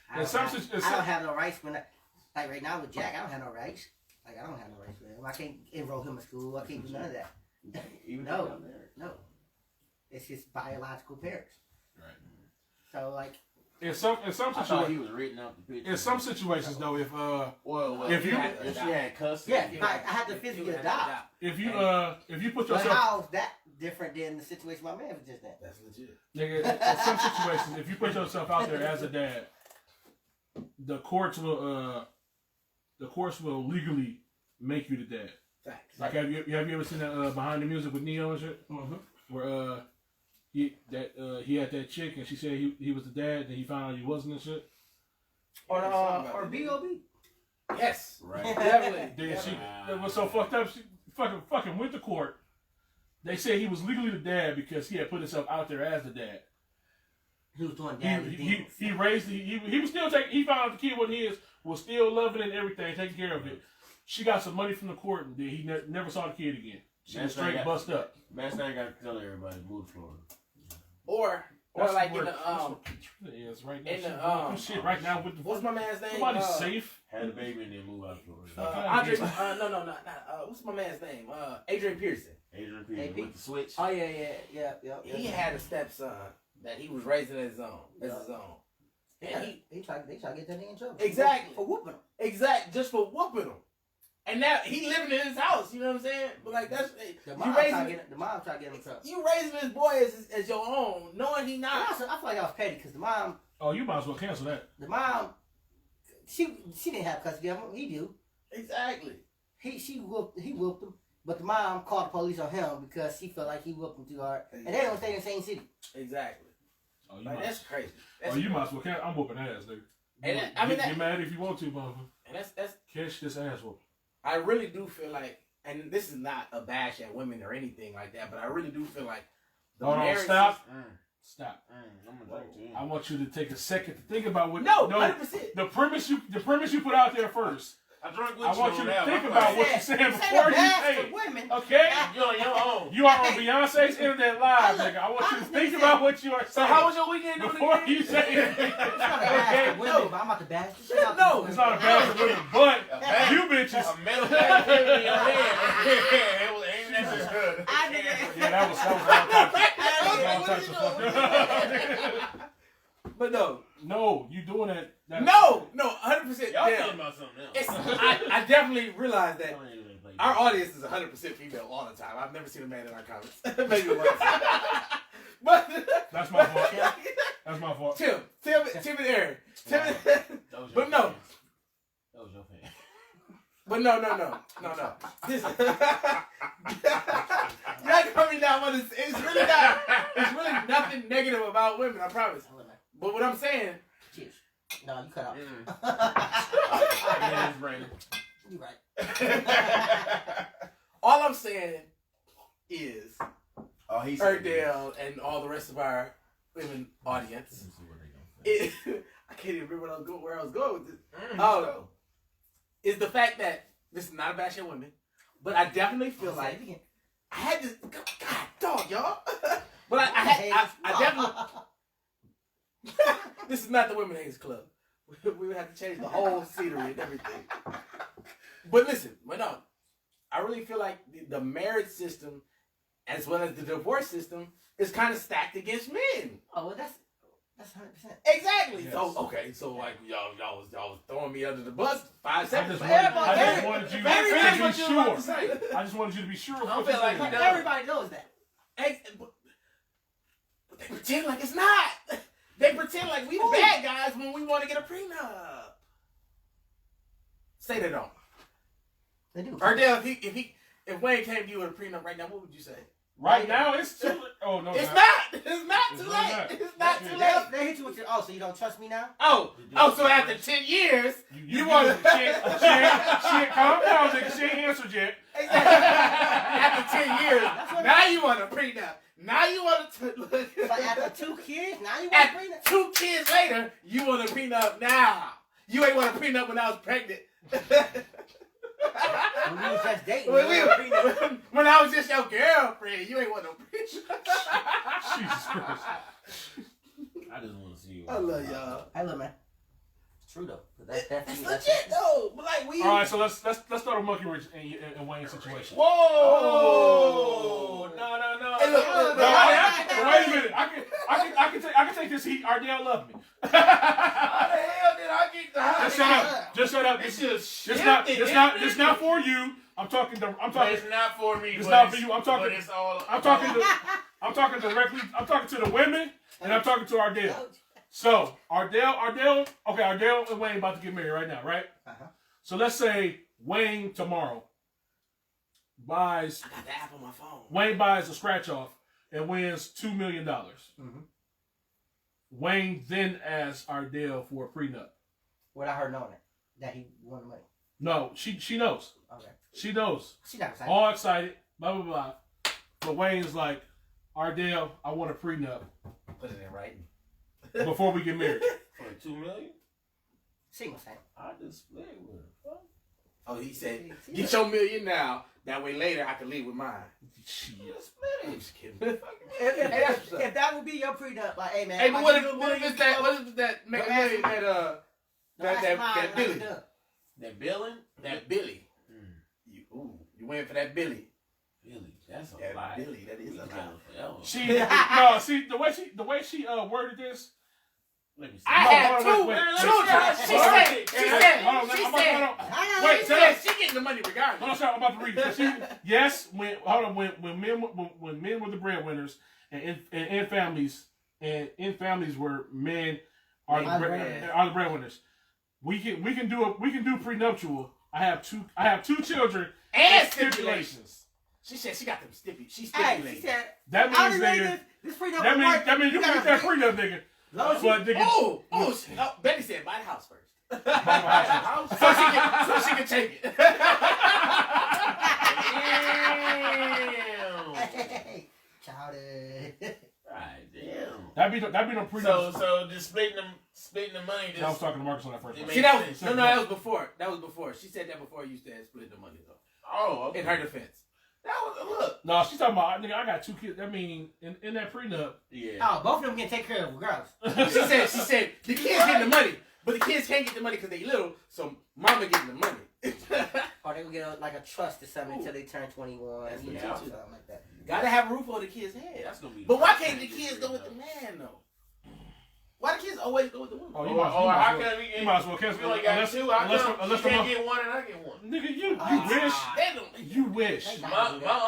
I don't have no rights when like right now with Jack, I don't have no rights. Like I don't have no rights with him. I can't enroll him in school. I can't do none of that. Even No. It's his biological parents. Right. So like In some I thought he situations, was written out the picture. in some situations though, if if she had custody. yeah, I had to physically adopt. if you put But yourself how that different than the situation my man was just in. That's legit. Nigga, in some situations, if you put yourself out there as a dad, the courts will legally make you the dad. Facts. Like, have you ever seen that Behind the Music with Neo and shit? Mm-hmm. Where he had that chick and she said he was the dad, and he found out he wasn't and shit. Or B.O.B. Yes. Right. Definitely. Then she it was so fucked up. She fucking went to court. They said he was legally the dad because he had put himself out there as the dad. He was doing daddy things. He raised he was still taking. He found out the kid wasn't his. Was still loving it and everything, taking care of it. She got some money from the court, and then he never saw the kid again. She was straight bust up. Matt's not got to tell everybody move to Florida. Or That's like where, in the is right now. in the shit right now with the what's my man's name? nobody's safe. Had a baby and then move out of Florida. Andre. Not. What's my man's name? Adrian Pearson. Adrian Peterson with the switch. Oh yeah. He had a stepson that he was raising as his own. And They try to get that nigga in trouble. Exactly. For whooping him. just for whooping him. And now he living in his house, you know what I'm saying? But like that's The you mom raising try to get him in trouble. you raising this boy as your own, knowing he not. I feel like that was petty because the mom, Oh, you might as well cancel that. she didn't have custody of him. He do. Exactly. He whooped him, but the mom called the police on him because she felt like he whooped him too hard, and they don't stay in the same city. Exactly. Oh, Like that's crazy. you might as well cancel. I'm whooping ass, dude. And Get mad if you want to, motherfucker. And that's Catch this ass whoop. I really do feel like, and this is not a bash at women or anything like that, but I really do feel like Hold on, marriage stop. system- Stop. I'm gonna drink to you. I want you to take a second to think about what. No, 100%. The premise you put out there first. I drank with I you want you on to that think one. about what you're saying before you say it. Women. Okay? You're on your own. You are on Beyonce's Internet Live, nigga. I want you to think about what you are saying. So how was your weekend doing before again? you say it? It's not a bash Okay? for women, but I'm about to bash the shit out No, these It's women. not a bad for women, but you bitches. A metal pack in your hand. It was ain't that just good. Yeah, that was all types of fucked up. But no, You doing that. 100%. Y'all damn. thinking about something else. I definitely realized that I ain't even play our audience is 100% female all the time. I've never seen a man in our comments. Maybe once. But That's my fault. That's my fault. Tim and Aaron. That was your But no. fan. That was your fan. But no. This, y'all tell me now, it's really nothing negative about women, I promise. But what I'm saying, Cheers. No, you cut out. Yeah, it's Brandon. You right. all I'm saying is Oh, he's Erdale and all the rest of our women audience. I can't even remember where I was going with this. Is the fact that this is not a bash at women, but I definitely feel like I had to. God, dog, y'all. But I definitely. This is not the Women Haters Club. We would have to change the whole scenery and everything. But listen, I really feel like the marriage system, as well as the divorce system, is kind of stacked against men. Oh, well, that's 100%. Exactly. Yes. So like y'all was throwing me under the bus 5 I seconds. just wanted you to be sure. I just wanted you to be sure of what feel you're like saying. Everybody knows that. But they pretend like it's not. They pretend like we the bad guys when we want to get a prenup. Say they don't. They do. Erdale, if Wayne came to you with a prenup right now, what would you say? Right now, it's too late. Oh, no, It's not too late. not. It's not too late. They hit you with your, so you don't trust me now? Oh, so after 10 years, you want to... Shit, calm down, nigga. She ain't answered yet. After 10 years, now you want a prenup. Now you want to... But after 2 kids, now you want a prenup? 2 kids later, you want a prenup now. You ain't want a prenup when I was pregnant. When we was just dating, when I was just your girlfriend, you ain't want no prenup. Jesus Christ. I just want to see you. I love y'all. Hey, look, man. It's true, though. That's legit, though. But like, we... All right, so let's start with Monkey Rich and Wayne's situation. Whoa! No. Hey, look. Wait a minute. I can take this heat. Ardell loved me. How the hell did I get the hot This shut up. Just shut up. It's not for you. I'm talking. It's not for me. It's not for you. I'm talking. It's all. I'm talking directly. I'm talking to the women, and I'm talking to Ardell. So Ardell. Okay, Ardell and Wayne about to get married right now, right? So let's say Wayne tomorrow buys. I got the app on my phone. Wayne buys a scratch off and wins $2 million. Mm-hmm. Wayne then asks Ardell for a prenup. Without her knowing it, that he won the money. No, she knows. Okay. She knows. She not excited. All excited. Blah blah blah. But Wayne's like, Ardell, I want a prenup Put it in writing. before we get married. For $2 million. Single thing. I just split with her. Oh, he said, get your $1 million now. That way later I can leave with mine. Shit. I'm just kidding. If that would be your prenup, like, hey man. Hey, but what if it's that? What if it's that? Make a million that Billy. That billing? That Billy. You went for that Billy. Billy, that's a That lie. Billy, that is a lie. See the way she worded this. Let me see. I had two Wait, She said she getting the money regardless. I'm about to read it. Yes, when men were the breadwinners, and in families where men are the breadwinners, we can do prenuptial. I have two children And stipulations. She said she got them stipulations. She Hey, stipulated. she said, that means nigga. this prenup That means you can get that prenup, nigga. But nigga, Betty said buy the house first. buy the house. so she can take it. Hey, childish. Right, damn. That be no prenup. So just splitting the money. I was talking to Marcus on that first one. See, that was before. That was before. She said that before you said split the money though. Oh, okay. In her defense. That was a look. No, she's talking about nigga. I got two kids. I mean, in that prenup. Yeah. Oh, both of them can take care of regardless. She said the kids getting the money, but the kids can't get the money because they little, so mama getting the money. Or they will get a trust or something until they turn 21. That's You what know, I'm something like that. Gotta have a roof over the kids' head. That's gonna be. But why can't the kids go with the man though? Why the kids always go with the woman? Oh, you Or how might can we? you might as well cancel. We only got two. Unless you can't get one and I get one. Nigga, you wish. You wish. My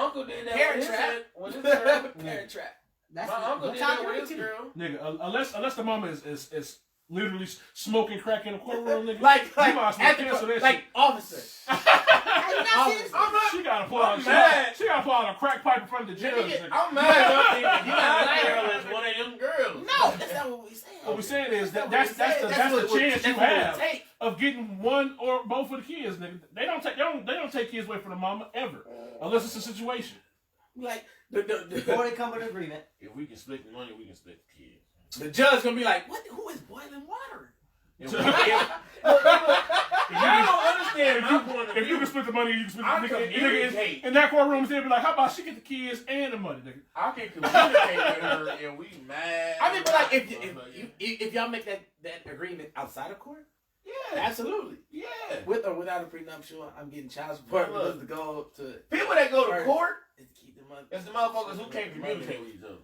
uncle did that. Parent with trap. With his girl. Parent trap. That's My uncle did that with his girl. Nigga, unless the mama is literally smoking crack in the courtroom, nigga. Like you might as well at cancel the that like shit. officer. She gotta pull out. mad. She gotta pull out a crack pipe in front of the judge. Nigga. I'm mad. If you got a girl as one of them girls. No, that's not what we saying. What we're saying is that's the chance you have of getting one or both of the kids, nigga. They don't take kids away from the mama ever, unless it's a situation. Like Or they come with an agreement. If we can split the money, we can split the kids. the judge gonna be like, what? Who is boiling water? I don't understand my point of If view. you can split the money, you can split the I nigga. communicate. In that courtroom, they'll be like, how about she get the kids and the money, nigga? I can communicate with her and we mad. I mean, but like if y'all make that agreement outside of court, yeah, absolutely. yeah. With or without a prenuptial, I'm getting child support. Look. Let's go to People that go to first court, is to keep the money. it's the motherfuckers who can't communicate with each other.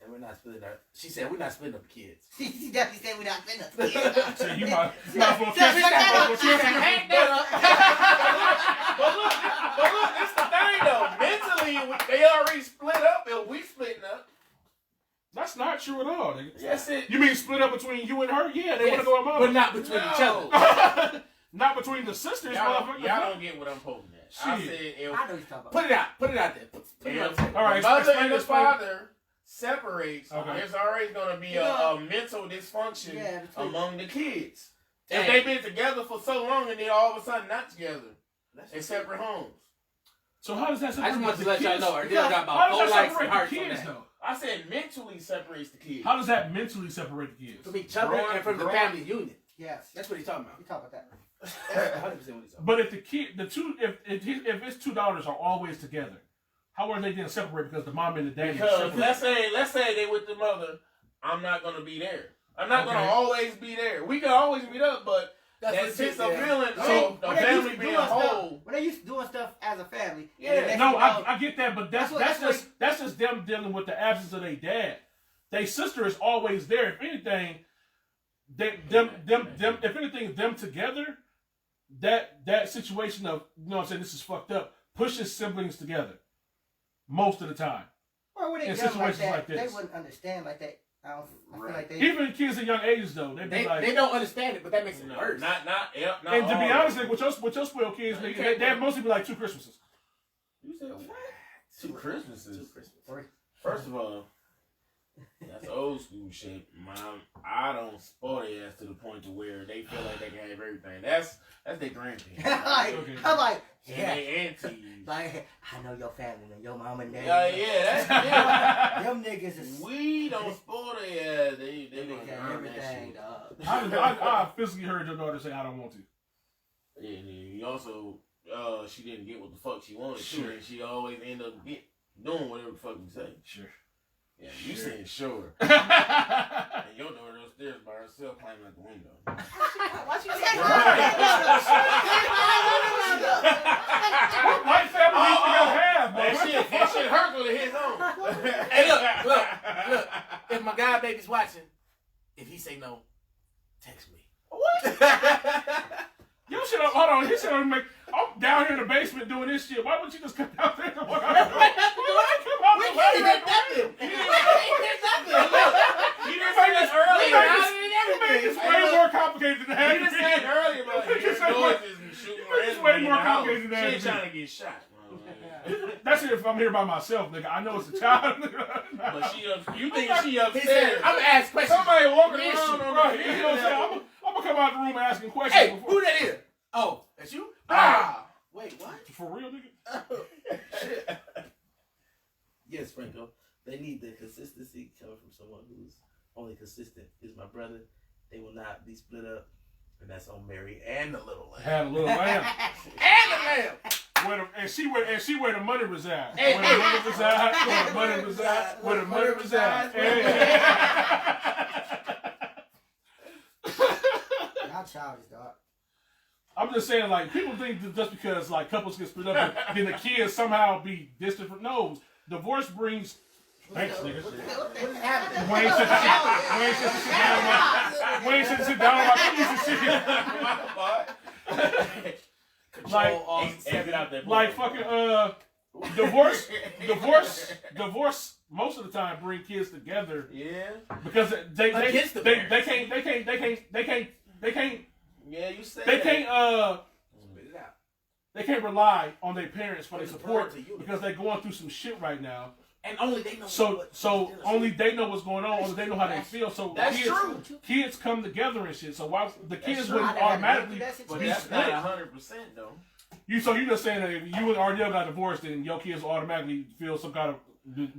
And we're not splitting our. She said we're not splitting up the kids. She definitely said we're not finna. So you might as well Shut that cancel. Hang that up. But look, it's the thing though. Mentally, they already split up and we splitting up. That's not true at all, nigga. That's it. You mean split up between you and her? Yeah, they want to go with mama. But not between each other. Not between the sisters, Y'all motherfucker. don't get what I'm poking at. I Shit. said if, I know what you're talking about. Put it out. Put it out there. Put it out there. All right, the mother explain and the this, father separates, Okay. there's always going to be a mental dysfunction among the kids. If they've been together for so long and then all of a sudden not together, in separate homes. So how does that I separate just want the to let y'all kids? know. Ardell got How about does 4 that likes and separate hearts the on kids, that. though? I said mentally separates the kids. How does that mentally separate the kids? From each other and from the family union. Yes. That's what he's talking about. We talk about that. That's 100% what he's talking about. But if if his two daughters are always together, how are they then separated because the mom and the daddy? Because let's say they with the mother, I'm not gonna be there. I'm not gonna always be there. We can always meet up, but that sense of feeling of the family being whole. When they used to doing stuff as a family. Yeah. No, I get that, but that's That's just them dealing with the absence of their dad. Their sister is always there. If anything, if anything, them together, that situation of, you know what I'm saying, this is fucked up, pushes siblings together most of the time. Or when they In young like situations that, like this. they wouldn't understand like that. I feel like they. Even kids at young ages though, They don't understand it, but that makes it worse. Not and to be all honest, of with your spoiled kids, they mostly be like 2 Christmases. You said what? 2 Christmases. 2 Christmas. 3. First of all, that's old school shit. Mom, I don't spoil their ass to the point to where they feel like they can have everything. That's their grandparents. I'm like, And yeah. they aunties. Like, I know your family and your mom and dad. Yeah, Them niggas is. we don't spoil their ass. They They gonna got earn that everything, shit. dog. I physically heard your daughter say, "I don't want to." Yeah, and then you also, she didn't get what the fuck she wanted Sure. to, and she always end up doing whatever the fuck you say. Sure. Yeah, you saying sure. What And your daughter upstairs by herself climbing out the window. Watch you white family needs to have, man? That shit hurt when it hits home. Hey, look. If my god baby's watching, if he say no, text me. You should have, hold on, you should have make, I'm down here in the basement doing this shit. Why wouldn't you just come out there? We can't even nothing. He just said this earlier. You made this way more complicated than that. He just said earlier about hearing noises and shooting It's way more complicated than that. She ain't trying to get shot. That's it if I'm here by myself, nigga. I know it's a child. But you think she He upset? said, I'm gonna ask questions. Somebody walking Miss around you. on right. You know what I'm saying? I'm gonna come out the room asking questions. Hey, before. who that is? Oh, that's you? Ah. Wait, what? For real, nigga? Shit. Yes, Franco. They need the consistency coming from someone who's only consistent. Is my brother. They will not be split up. And that's on Mary and the little lamb. Had a little lamb. And the lamb. And she where the money resides. Hey, Where the money resides. Where the money resides. Where the money resides. Y'all childish, dog. I'm just saying, like, people think that just because like couples get split up, then the kids somehow be distant from. No, divorce brings. Thanks, nigga. What is happening? Wayne said to sit down on my keys and shit. Like fucking divorce most of the time bring kids together. Yeah. Because they Against the can't. Yeah, you say They that. can't. Spit it out. They can't rely on their parents for their It's a support parental unit. because they're going through some shit right now. And only they know. So only they know what's going on. Only they know how they feel. So That's kids, true. Kids come together and shit. So why the kids true. wouldn't I never automatically went through that But be that's split? not 100% though. So you just saying that if you and RDL got divorced, then your kids will automatically feel some kind of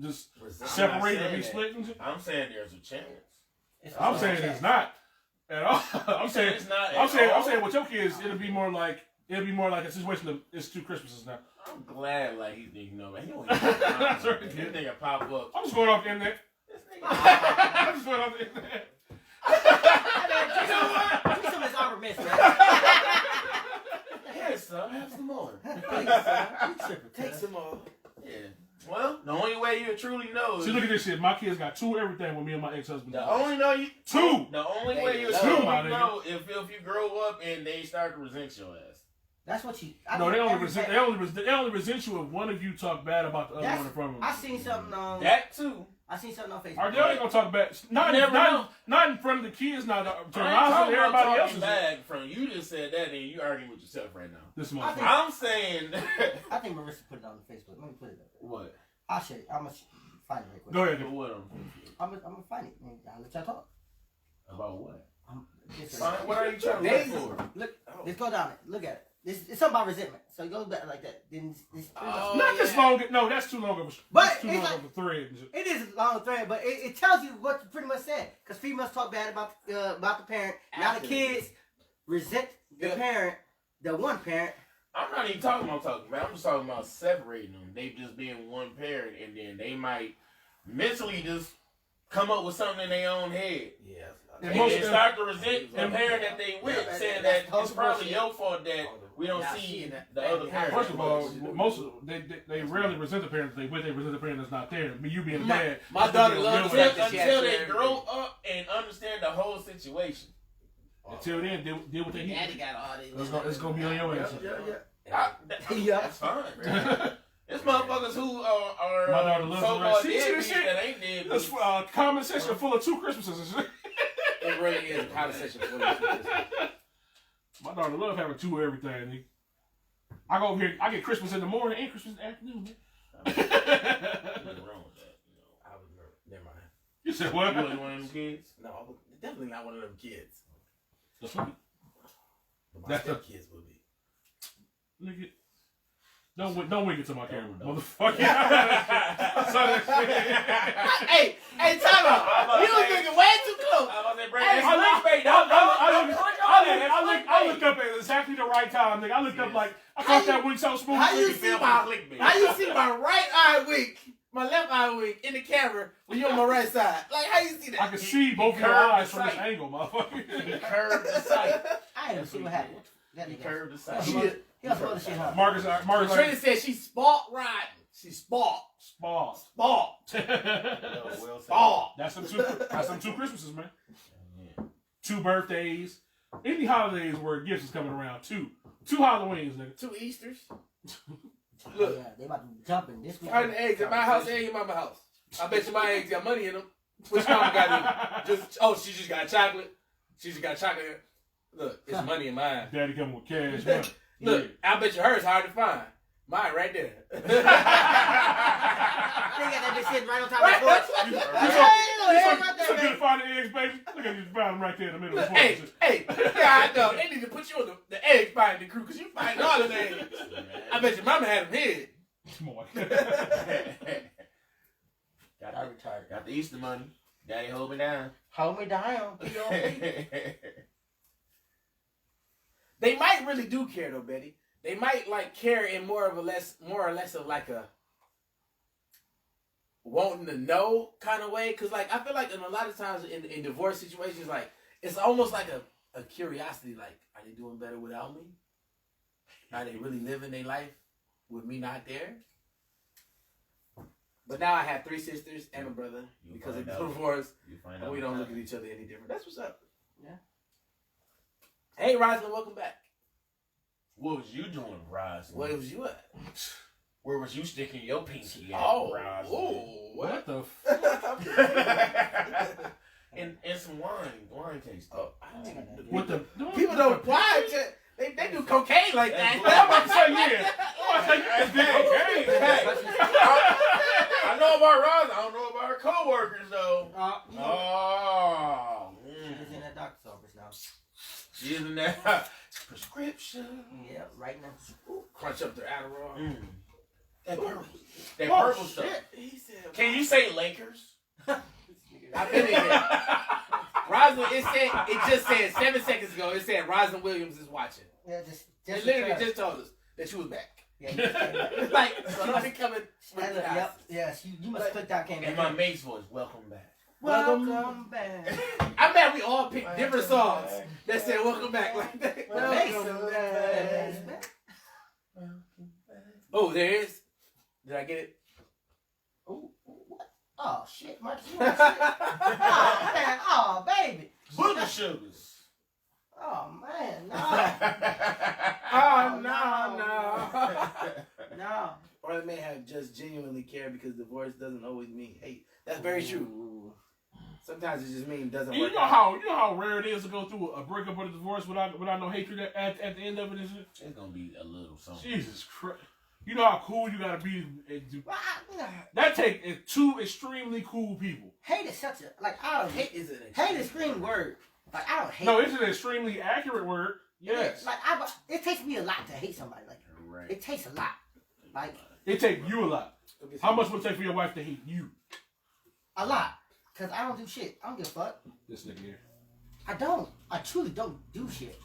just separate or be split and shit? I'm saying there's a chance. I'm saying it's not at all. I'm saying it's not. I'm saying with your kids, it'll be more like a situation of it's 2 Christmases now. I'm glad like he didn't know, man. He don't even this nigga pop up. I'm just going off the internet. This nigga. I'm just going off the internet. Some is outer miss, man. Yes, son. Have some more. Take some more. Yeah. Well, the only way you truly know is See, look at this shit. My kids got 2 everything with me and my ex-husband. the only know you 2. The only way you Two, truly my nigga. know if you grow up and they start to resent your ass. That's what you. No, they only resent you if one of you talk bad about the other one in front of them. I seen something on. That too. I seen something on Facebook. RDL ain't gonna talk bad. Not in front of the kids. Not to I ain't Ross talking and about everybody talking else. back from you. Just said that, and you arguing with yourself right now. This I motherfucker. think- I'm saying I think Marissa put it on Facebook. Let me put it up there. what? I'll show you. I'm gonna find it right quick. Go ahead. But what? I'm gonna find it. And I'll let y'all talk. About what? This Fine, what are you trying to They- look for? Look, let's go down it. Look at it. It's something about resentment. So it goes back like that. Then this Oh, Not this yeah. long. No, that's too long of a. But That's too it's long like- of a thread. it is a long thread, but it tells you what you pretty much said. Because females talk bad about the parent. Now the kids resent the parent, the one parent. I'm not even talking about I'm just talking about separating them. They just being one parent, and then they might mentally just come up with something in their own head. Yeah. And And most then of start to resent the parent that they with, Yeah, saying that's that it's total probably bullshit. your fault that we don't Now see she and that the family other house. parent. First of all, they rarely resent the parents they with. They resent the parent that's not there. I mean, you being bad. My daughter loves the fact that she has until they everything. grow up and understand the whole situation. Until then, deal with the heat. Daddy got all these. It's gonna be on your ass. Yeah. That's fine. It's motherfuckers who are My daughter loves so-called the rest. See this deadbeats shit? that ain't dead. This comment section full of 2 Christmases and shit. It really is a conversation for this. My daughter love having 2 of everything. Nigga. I go over here. I get Christmas in the morning and Christmas in the afternoon. Man. Nothing wrong with that. I was never mind. You said what? You wasn't one of them kids? No, I was definitely not one of them kids. That's funny. But my That's the- stepkids would be. Nigga. Don't wink it to my camera, motherfucker. I saw that shit. Hey, time out. You was looking way too close. I was like, bring Hey, this I looked up at exactly the right time, nigga. I looked up like I caught that wink so smooth. How you nigga. see my right eye wink, my left eye wink in the camera when you're on my right side? Like, how you see that? I can see both of your curved eyes the from this sight. angle, motherfucker. He curved the sight. I didn't see what happened. That He nigga. curved the sight. He got some other shit, huh? Marcus, Trina like, said she sport riding. She sport. Spall. Sport. Well said. Sport. That's some 2 Christmases, man. Yeah. 2 birthdays. Any holidays where gifts is coming around. 2 Halloweens, nigga. 2 Easters. Look, yeah, they about to jump in this week. Finding eggs at my house and your mama's house. I bet you my eggs got money in them. Which mama got in? She just got chocolate. She just got chocolate. Look, it's money in mine. Daddy coming with cash money. Look, I bet you hers hard to find. Mine right there. They got that bitch sitting right on top of the porch. You so good to find the eggs, baby. Look at you found them right there in the middle of the porch. Hey, yeah, I know. They need to put you on the egg finding crew because you find all of the eggs. I bet your mama had them hid. Come on. Got the Easter money. Daddy hold me down. Hold me down. They might really do care though, Betty. They might like care in more or less of like a wanting to know kind of way. Cause like I feel like in a lot of times in divorce situations, like it's almost like a curiosity. Like, are they doing better without me? Are they really living their life with me not there? But now I have 3 sisters and a brother because of the divorce, and we don't look at each other any different. That's what's up. Yeah. Hey, Roslyn, welcome back. What was you doing, Roslyn? Where was you at? Where was you sticking your pinky at, Oh, What the and some wine taste. Oh, What the? people don't why they do cocaine like that. I'm about to say, yeah. Hey, I know about Roslyn. I don't know about her co-workers, though. She's in that doctor's office now. She's in that prescription. Yeah, right now. Crunch up their Adderall. That purple stuff. He said, Can you say Lakers? I've been in here. Roslyn, it just said 7 seconds ago, it said Roslyn Williams is watching. Yeah, It literally just told us that she was back. Yeah, you just came back. Like, somebody coming with the Yep, yes, you must click that came In back. my mate's voice, welcome back. Welcome back. I bet we all picked different songs that said welcome back like that. Welcome back. Oh, there is. Did I get it? Oh, what? Oh, shit, Marcus. You want shit? Oh, man. Oh, baby. Booger Sugars. Oh, man. No. No. Or they may have just genuinely cared because divorce doesn't always mean hate. That's very true. Ooh. Sometimes it just means doesn't You work know out. how rare it is to go through a breakup or a divorce without no hatred at the end of it. Isn't it? It's gonna be a little something. Jesus Christ! You know how cool you gotta be. That take 2 extremely cool people. Hate is such a, like, I don't hate. Hate is an Hate is a extreme word. Like, I don't hate. No, it's an extremely accurate word. Yes. Like, it takes me a lot to hate somebody. Like, Right. it takes a lot. Like, It takes you a lot. How much would it take for your wife to hate you? a lot. Because I don't do shit. I don't give a fuck. This nigga here. I don't. I truly don't do shit.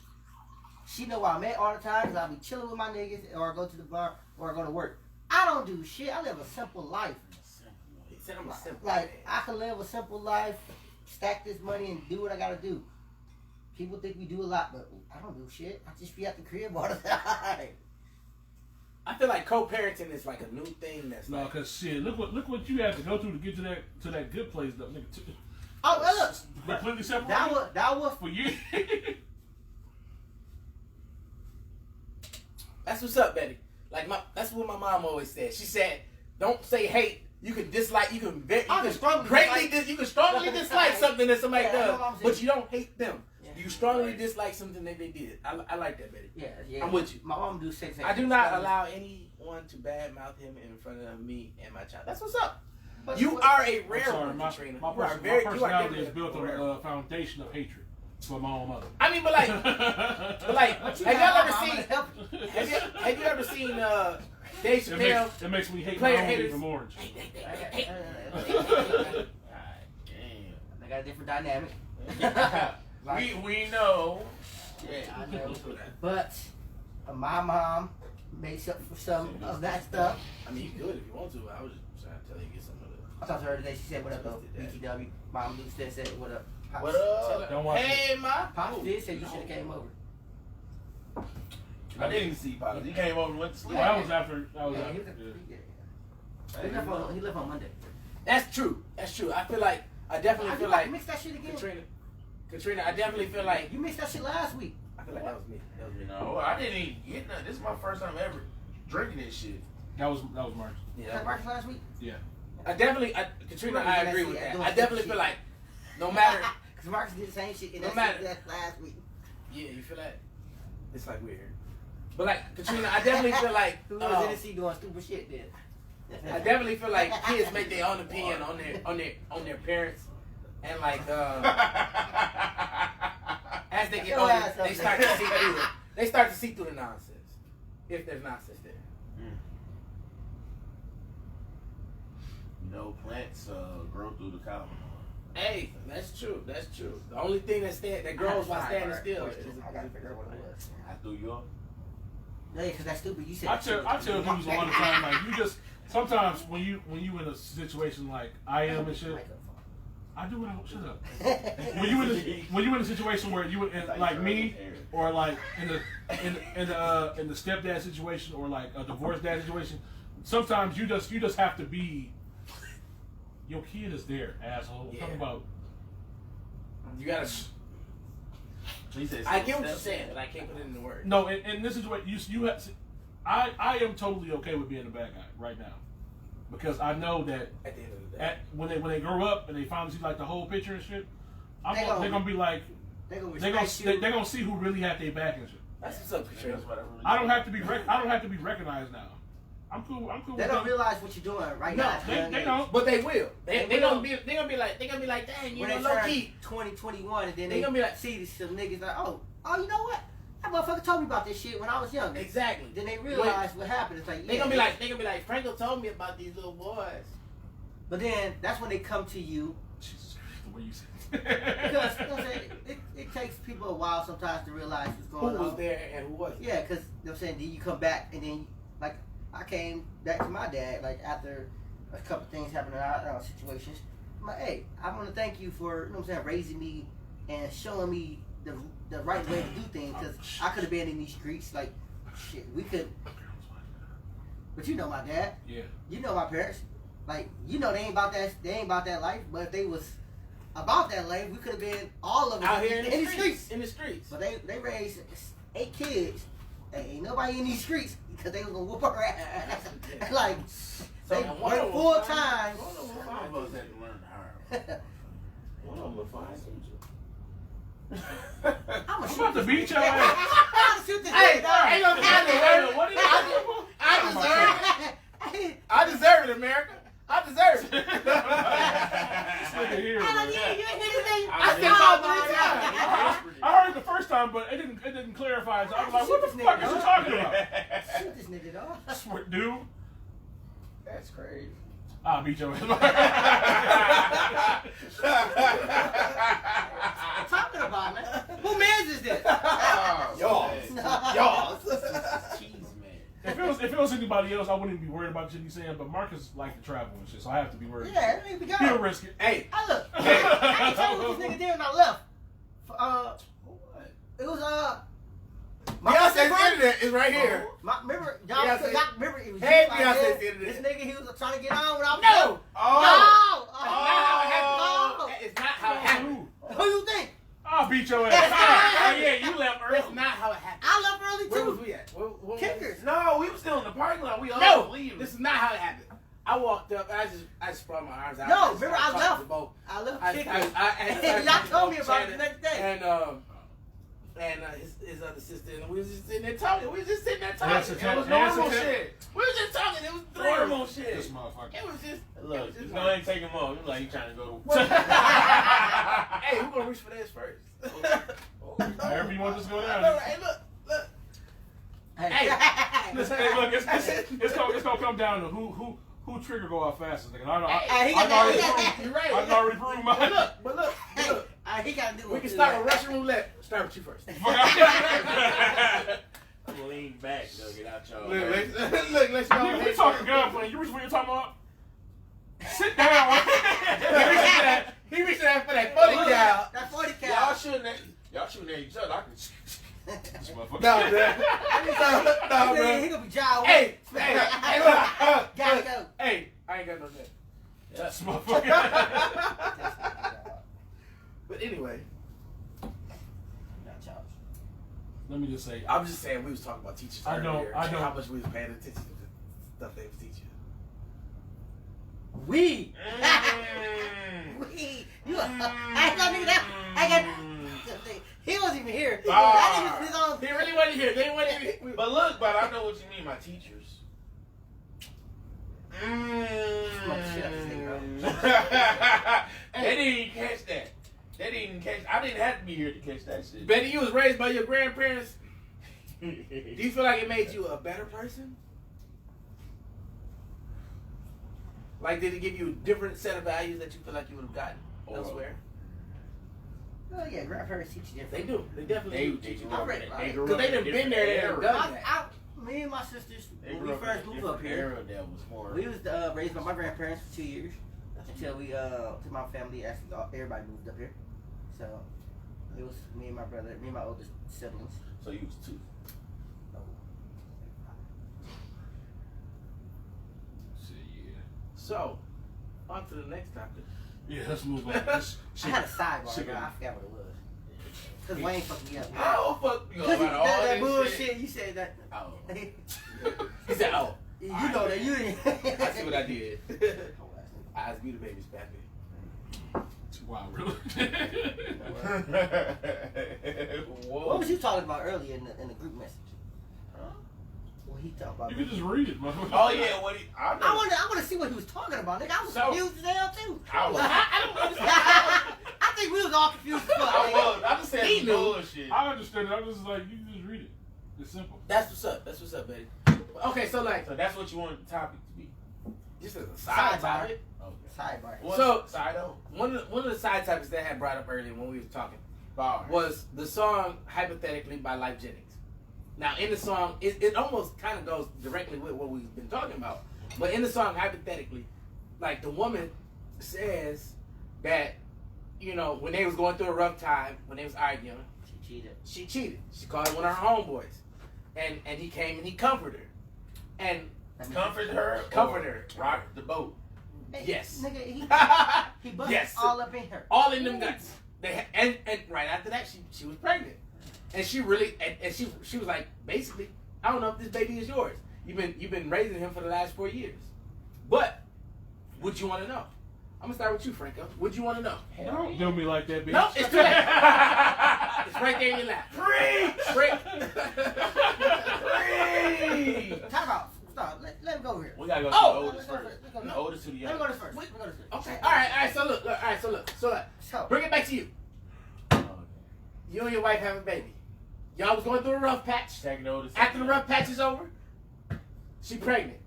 She know where I'm at all the time because I'll be chilling with my niggas or I go to the bar or I go to work. I don't do shit. I live a simple life. He said I'm a simple Like, I can live a simple life, stack this money, and do what I gotta do. People think we do a lot, but I don't do shit. I just be at the crib all the time. I feel like co-parenting is like a new thing that's No, like, cause shit, look what you have to go through to get to that good place, though, nigga. Oh, well, look. Completely separate. That was for you. That's what's up, Betty. Like that's what my mom always said. She said, "Don't say hate. You can dislike. You can strongly dislike something that somebody does, but you don't hate them. You strongly dislike something that they did. I like that, Betty. Yeah. I'm with you. My mom do say things. I do not allow anyone to badmouth him in front of me and my child. That's what's up. But You are a rare one, my Katrina. my You personality is are built on a foundation of hatred for my own mother. I mean, but like, have you ever seen Dave Chappelle? It makes me hate Player my own haters. even more. and shit. I got a different dynamic. We know. Yeah, I know. But my mom makes up for some of that stuff. I mean, you could if you want to. I was just trying to tell you to get some of it. I talked to her today. She said, "What up, though? BTW." Mom Luke said, "What up?" Pops. What up? Don't watch Hey, ma. Pops did say you should have came over. I didn't even see Pops. He came over and went to sleep. Well, that was after. Yeah, he left on Monday. That's true. That's true. I feel like I definitely feel like mix that shit again. Katrina. I definitely feel like You mixed that shit last week. I feel like that was me. That was me. No, I didn't even get none. This is my first time ever drinking this shit. That was March. Was that Marcus last week? Yeah. Katrina, I agree with that. I definitely feel like no matter. Because Marcus did the same shit in No that matter. shit that last week. Yeah, you feel that? It's like weird. But like Katrina, I definitely feel like Who was in the sea doing stupid shit then? I definitely feel like kids make their own opinion on their parents, and like as they get older, they start to see through it. They start to see through the nonsense, if there's nonsense there. You know, plants grow through the column. Hey, that's true. That's true. The only thing that grows while standing still is I gotta figure out what it was. I threw you off. Yeah, because that's stupid. You said I tell dudes a lot of time, like you just sometimes when you in a situation like I am and shit. I do what I shut up. When you in a situation where you like me or like in the stepdad situation or like a divorced dad situation, sometimes you just have to be. Your kid is there, asshole. Yeah. Talking about. You gotta. I get what you're saying, but I can't put it into words. No, in this situation, you have. I am totally okay with being the bad guy right now, because I know that At the end of the day, when they grow up and they finally see like the whole picture and shit, they're gonna be like they're gonna see who really had their back and shit. that's what's up, Katrina. I don't have to be recognized now. I'm cool. They don't realize what you're doing right now. They don't. But they will. They gonna be like, dang, you When know, they low turn key. 2021 and then They gonna be like, see some niggas like, oh, you know what? That motherfucker told me about this shit when I was young. Exactly. Then they realize what happened. It's like, They gonna be like, Franco told me about these little boys. But then that's when they come to you. Jesus Christ, the way you said Because you know what I'm saying, it takes people a while sometimes to realize what's Who going on. was there and who wasn't? Yeah, because you know what I'm saying, then you come back and then like I came back to my dad like after a couple things happened in our situations. I'm like, hey, I want to thank you for, you know what I'm saying, raising me and showing me the right way to do things, because I could have been in these streets like shit. We could, but you know my dad. Yeah. You know my parents. Like, you know they ain't about that life. But if they was about that life, we could have been all of us Out here in the streets. In the streets. But they raised 8 kids. Ain't nobody in these streets because they was gonna whoop our ass. Like they work full time. Some of us had to learn hard. One of them will find some. I'm I'm about to beat your ass. I'll shoot this Hey, nigga down. ain't gonna happen. What is I deserve it, America. I deserve it. This nigga here, man. I still called 3 times. I heard it the first time, but it didn't clarify. So I was like, what the fuck is you talking about? Shoot this nigga, dog. Dude, That's crazy. I'll beat your ass. Talking about, man. Who mans is this? Y'all. Cheese man. If it was anybody else, I wouldn't even be worried about shit he's saying. But Marcus like to travel and shit, so I have to be worried. Yeah, let me go. He'll risk it. Hey, I look. I ain't told you what this nigga did when I left. It was Beyonce's internet is right here. Remember, Beyonce. y'all remember it was Hey, you right Beyonce's there. internet. This nigga, he was trying to get on when I was No. No. That's not how it happened. Oh. That is not how it happened. Who you think? Oh, I'll beat your ass. Oh yeah, you left early. That's not how it happened. I left early Where was too. we at? Where Kickers. No, we were still in the parking lot. We all No, leaving. this is not how it happened. I walked up. I just spread my arms out. No, remember I started left. talking to I left I Kickers. Y'all told me about it the next day. And his other sister, and we was just sitting there talking. We was just sitting there talking. Yes, It yes, was yes, normal yes. shit. We was just talking. It was Normal normal. shit. This motherfucker. It was just. Look, it just was go ahead and take him off. He's like, he trying to go to Hey, we're gonna reach for this first. However you want this to go down. Hey, look. Hey, Listen, hey, look, it's gonna come down to who trigger go out fastest. Nigga. Hey, he I've got already that. proved. You're right. I've already proved mine. But look. He got to do it. We can start with Russian roulette. Start with you first. lean back, though, get out y'all. Look, let's go. We talking gunplay. You reach what you're talking about? Sit down. He reached out for that 40 cal. That 40 Y'all cal. shooting at each other. I can. This motherfucker. No, bro. He gonna be John Hey, Wick. look. Gotta go. Hey, I ain't got no net. This motherfucker. But anyway, Not Charles. Let me just say, I'm just saying we was talking about teachers I know- earlier. I know. How much we was paying attention to the stuff they was teaching. We. We. You. I don't even know. I got. He wasn't even here. That nigga was on. He really wasn't here. They wasn't even. But look, but I know what you mean, my teachers. They didn't even catch that. They didn't catch. I didn't have to be here to catch that shit. Betty, you was raised by your grandparents. Do you feel like it made you a better person? Like, did it give you a different set of values that you feel like you would have gotten elsewhere? Oh yeah, grandparents teach you They different. do. They definitely do. They grew I up read in- about they it. grew Because up they in done a been there, they different done era. done that. Me and my sisters, They when grew we up in first a moved different up here, era that was more. we was raised by my grandparents for 2 years until we to my family actually everybody moved up here. So it was me and my brother, me and my oldest siblings. So you was two. Shit, yeah. So, on to the next topic. Yeah, let's move on. This I shit- had a sidebar, shit but got- I forgot what it was. Cause Wayne fucked me up. Oh fuck you Cause about all that this bullshit, shit. you said that. Oh. He said, "Oh, You know that you didn't. I see what I did. I was beauty babies, pappy." Wow, really? Whoa. What was you talking about earlier in the group message? Huh? What he talking about? You can just read it, motherfucker. Oh yeah, what he? I know. I want to see what he was talking about. Nigga, I was So- confused as hell too. I was. I don't understand. I think we was all confused as fuck. I nigga. was. I just said He some knew. bullshit. I understood it. I was just like, you can just read it. It's simple. That's what's up. That's what's up, Betty. Okay, so like, So that's what you wanted the topic to be. just as a side Sidebar. topic. Okay. Sidebar. What's So- side on? One of the side topics that I had brought up earlier when we were talking Bars. was the song "Hypothetically" by Life Jennings. Now, in the song, it almost kind of goes directly with what we've been talking about. But in the song "Hypothetically," like the woman says that, you know, when they was going through a rough time, when they was arguing, She cheated. she cheated. She called one of her homeboys, and he came and he comforted her, and Comfort her. Comfort or her. Rock the boat. Hey, Yes. Nigga, he busted Yes. all up in her. all in them guts. And right after that, she was pregnant, and she really and she was like, basically, I don't know if this baby is yours. You've been raising him for the last 4 years, but would you want to know? I'm gonna start with you, Franco. Would you want to know? Don't do me like that, bitch. No, it's too late. It's right there in your lap. Free. Time out. Stop. Let him go here. We gotta go to Oh! the oldest first. The oldest to the Let me youngest. go this first. Let me go this first. Okay. All right. So look. So, Bring it back to you. You and your wife have a baby. Y'all was going through a rough patch. Second oldest. After the rough patch is over, she pregnant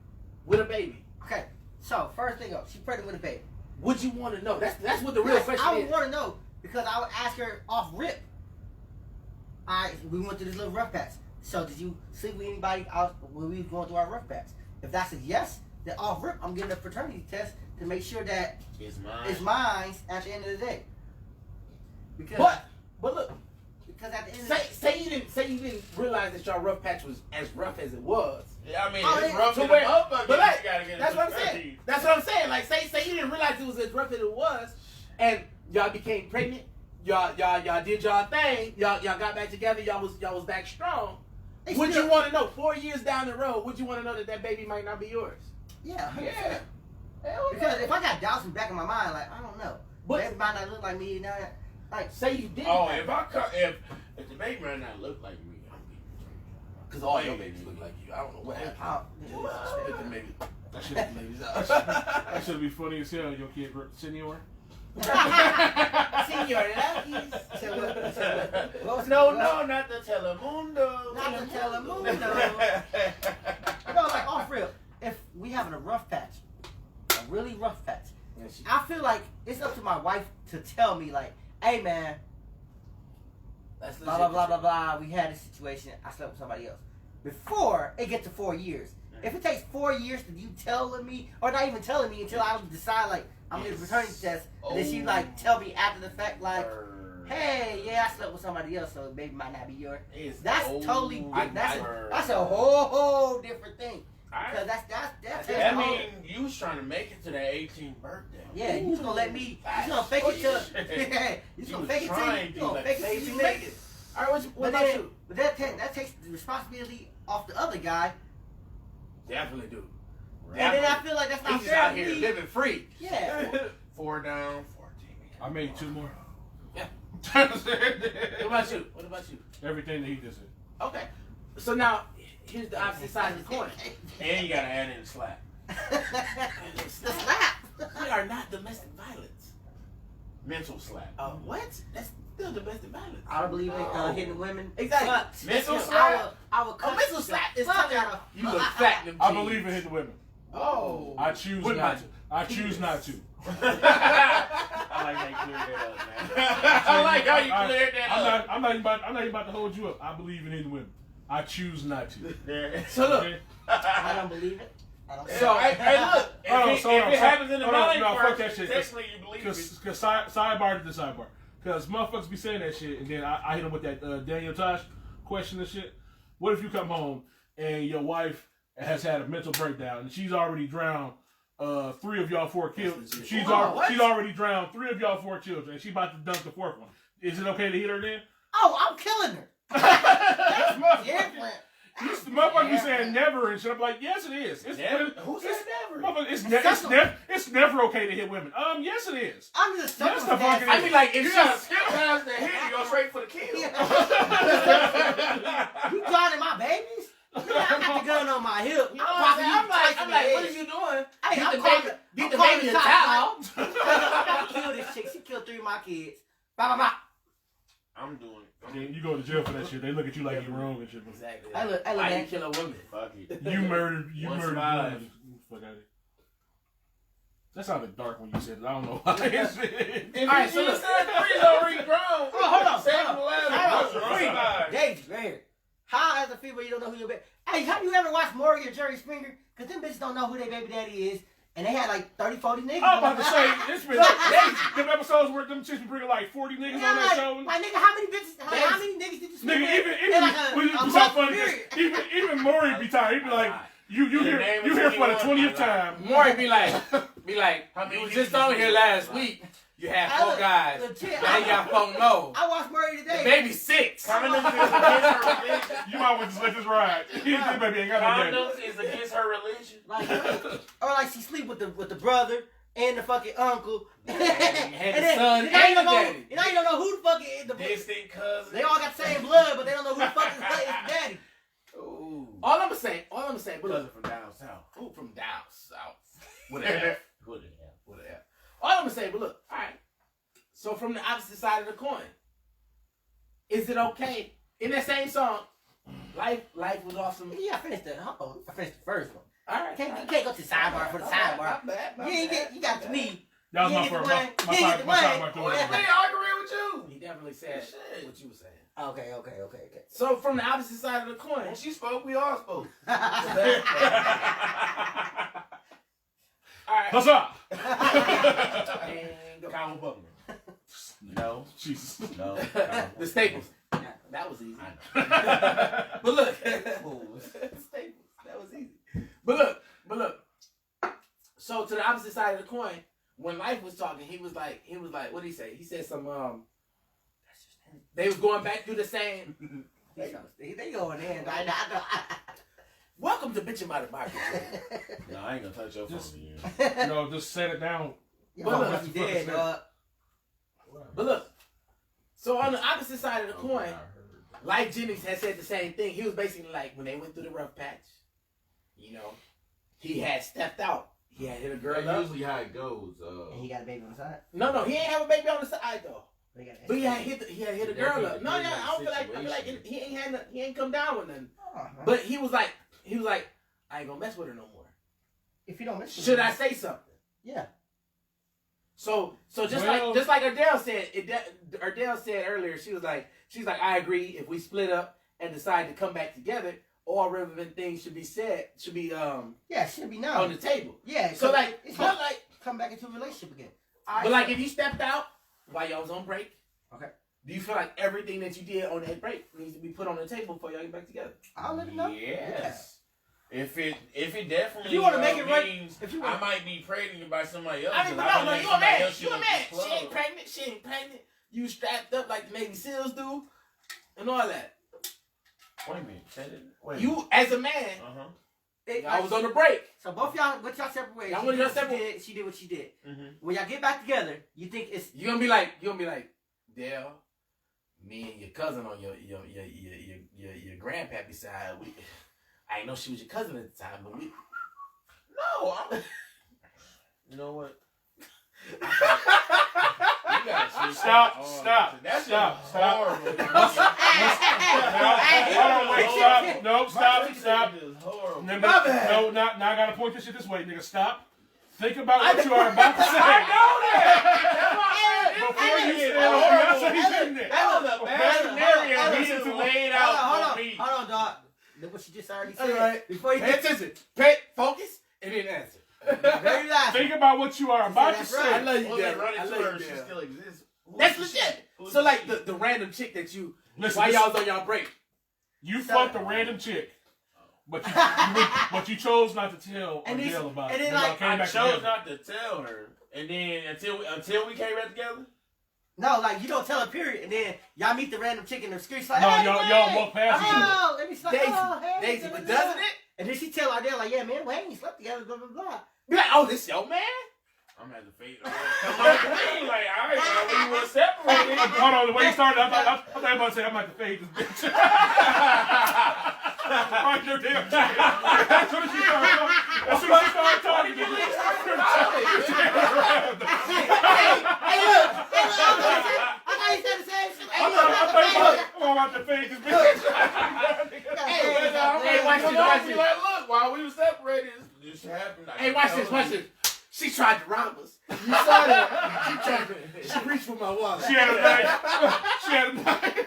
with a baby. okay. So, first thing up, she pregnant with a baby. Would you want to know? That's what the real Yes, question I would is. want to know because I would ask her off rip. Alright, we went through this little rough patch. So did you sleep with anybody else when we was going through our rough patch? If that's a yes, then off rip, I'm getting a paternity test to make sure that It's mine. it's mine at the end of the day. Because But look, because at the end of the say you didn't realize that your rough patch was as rough as it was. Yeah, I mean, Oh, it's yeah. rough To in the where- motherfucker. but like, You gotta get that's a what I'm paternity. saying. That's what I'm saying. Like say you didn't realize it was as rough as it was, and y'all became pregnant, y'all did y'all thing. Y'all got back together. Y'all was back strong. They Would still- you want to know 4 years down the road? Would you want to know that baby might not be yours? Yeah, 100%. Yeah. Because if I got doubts in the back of my mind, like I don't know, But- baby might not look like me. Now, like Say you did. Oh, if the baby might not look like me, I'm because all your babies look like you. I don't know what happened. Split the baby. That should Babies out. that should be funny as hell. Your kid senior. Senior Lucky's. What was No, not the Telemundo. Not the Telemundo. No, like off real. If we having a rough patch, a really rough patch, I feel like it's up to my wife to tell me like, hey man, That's blah blah blah blah blah. We had this situation. I slept with somebody else. Before it gets to 4 years. If it takes 4 years to you telling me, or not even telling me until I decide like I'm gonna return test, and then she like tell me after the fact like, hey, yeah, I slept with somebody else, so baby might not be yours. That's totally different. That's a whole different thing. Because that's That mean you was trying to make it to that 18th birthday. yeah, you gonna let me. You gonna fake it till. Yeah, you gonna fake it till. You gonna fake it till you make it. All right, what about you? But that takes the responsibility off the other guy, Definitely do. and then I feel like that's not He's just fair out to here me. living free. Yeah. 4 down, 14. I made 2 more. Yeah. What about you? What about you? Everything that he just said. Okay. So now, here's the opposite side of the coin. And you gotta add in the slap. The slap. We are not domestic violence. Mental slap. What? That's still domestic violence. I don't believe in hitting women. Exactly. But Mental I slap? would cut mental the slap is fuck talking- out of- You look fat, them I jeans. believe in hitting women. Oh. I choose What not about to. I choose not to. I like how you cleared that up, man. I like how you cleared that up. I'm not even about to hold you up. I believe in hitting women. I choose not to. So look, Okay? I don't believe it. I don't. So, hey, look, if it happens in the mind no, fuck first, that shit. technically you believe it. Because sidebar to the sidebar. Because motherfuckers be saying that shit, and then I hit them with that Daniel Tosh question and shit. What if you come home and your wife has had a mental breakdown and she's already drowned 3 of y'all 4 children? She's already drowned 3 of y'all 4 children, and she's about to dunk the 4th one. Is it okay to hit her then? Oh, I'm killing her. That's different. The motherfucker be saying never and shit. I'm like, yes, it is. It's Never? Who said never? Motherfucker, it's never okay to hit women. Yes, it is. I'm just Yes, the fuck it is. I mean, like, if You she's gotta skip past the hit, you go straight for the kill. You drowning my babies? Yeah, I got the gun on my hip. You know what I'm saying? I'm like, what are you doing? Hey, Get I'm the baby, calling- get I'm the calling baby a the cops, towel. I killed this chick. She killed 3 of my kids. Blah, blah, blah. I'm doing Then you go to jail for that shit. They look at you like you're wrong and shit. Exactly. Hey, look, Why man. you kill a woman? fuck it. You murdered Once women. alive. Fuck out of here. That sounded dark when you said it. I don't know why. It's- If All right, you so look. said 3's already grown. Oh, hold on. Second Hold to on. last Hold was on. alive. Daisy, right here. How, as a female, you don't know who your baby... Hey, have you ever watched Maury or Jerry Springer? Because them bitches don't know who their baby daddy is. And they had like 30, 40 niggas. I'm about to say, it's been them episodes where them chicks be bringing like 40 niggas on that show. Like, nigga, how many bitches... How many niggas did you spend? Nigga, even so funny, 'cause even Maury be tired. He be like, you here for the 20th time. Maury be like, you was just on here last week. You had 4 guys. Now you got 4 more. I watched Maury The today. baby's 6. Condoms is against her religion. You might want to just let this ride. This baby ain't got no daddy. Condoms is against her religion. Like, or like she sleep with the brother and the fucking uncle. And the son you know, and the daddy. You know you don't know who the fuck is the Distant cousin. They all got the same blood, but they don't know who the fuck is the daddy. Ooh. All I'm gonna say, but Cousin look, from down south. who from down south? Whatever. Whatever. All I'm gonna say, but look, all right. So from the opposite side of the coin, is it okay in that same song? Life was awesome. Yeah, I finished the first one. All right, You can't go to the sidebar for the sidebar. You got to me. That was You my hit the first. one. My You hit side, the my side, one. my Well, third. they agree with you. He definitely said Shit. what you were saying. Okay. So from the opposite side of the coin, When she spoke, we all spoke. all right. What's up? And go. Kyle Buckner. No. Jesus. No. The Staples. That was easy. I know. But look, Fools. Staples. That was easy. But look. So to the opposite side of the coin, when Life was talking, he was like, what did he say? He said some They was going back through the same. They going in. I know. Welcome to Bitchin' by the Market. No, I ain't gonna touch your phone again. Just set it down. But look, dead, dog. But look, so on the opposite side of the coin, Life Jennings has said the same thing. He was basically like, when they went through the rough patch, you know, he had stepped out. He had hit a girl That's up. usually how it goes. And he got a baby on the side. No, he ain't have a baby on the side though. But he had hit a girl up. No, I feel like he ain't come down with nothing. Uh-huh. But he was like, I ain't gonna mess with her no more. If you don't miss Should I say something? Yeah. So just like Ardell said earlier, she's like, I agree. If we split up and decide to come back together, all relevant things should be said. Should be should be known on the table. Yeah. So it's but like come back into a relationship again. But like if you stepped out while y'all was on break, okay. Do you feel like everything that you did on that break needs to be put on the table before y'all get back together? I'll let him know. Yes. If it definitely if you want to make it right, means I might be pregnant by somebody else. I mean, but no, you a man. You a man. She ain't pregnant. You strapped up like the Navy SEALs do, and all that. Wait a minute. You as a man. I was on the break. So both y'all, what y'all separate ways. Y'all went your separate ways. She did what she did. When y'all get back together, you think it's you gonna be like Dale, me and your cousin on your grandpappy side. I didn't know she was your cousin at the time, but we. No, you know what? Stop. That's stop. horrible. Stop. No, now I gotta point this shit this way, nigga. Stop. Think about what you are about to say. I know that. Before you say that. That was a bad scenario. He just laid out for me. Hold on, dog. Look what she just already said. Right. Before you pay attention, focus, and then answer. Very last. Think about what you are about to say. I love you, Dad. I love you, She still exists. That's legit. So like the random chick that you while y'all was on y'all break. You fucked a random chick. But you chose not to tell Ardell about it. And then I chose not to tell her. And then until we came back together? No, like you don't tell her period, and then y'all meet the random chick in the streets like, no, hey, y'all walk past each other. let me start. Daisy, but doesn't it? And then she tell Ardell like, yeah, man, we ain't slept together, blah blah blah. Be like, oh, this your man? I'm gonna have to fade. Come on, like, all right, well, we were separated. Hold on, the way you started, I thought you were about to say I'm about to fade this bitch. Right your damn chick. As soon as she started talking, Hey, look, I thought you said the same shit. I'm about to fade this bitch. Hey, watch this. Like, look, while we were separated, this happened. Hey, watch this. She tried to rob us. You saw that? She reached for my wallet. She had a knife.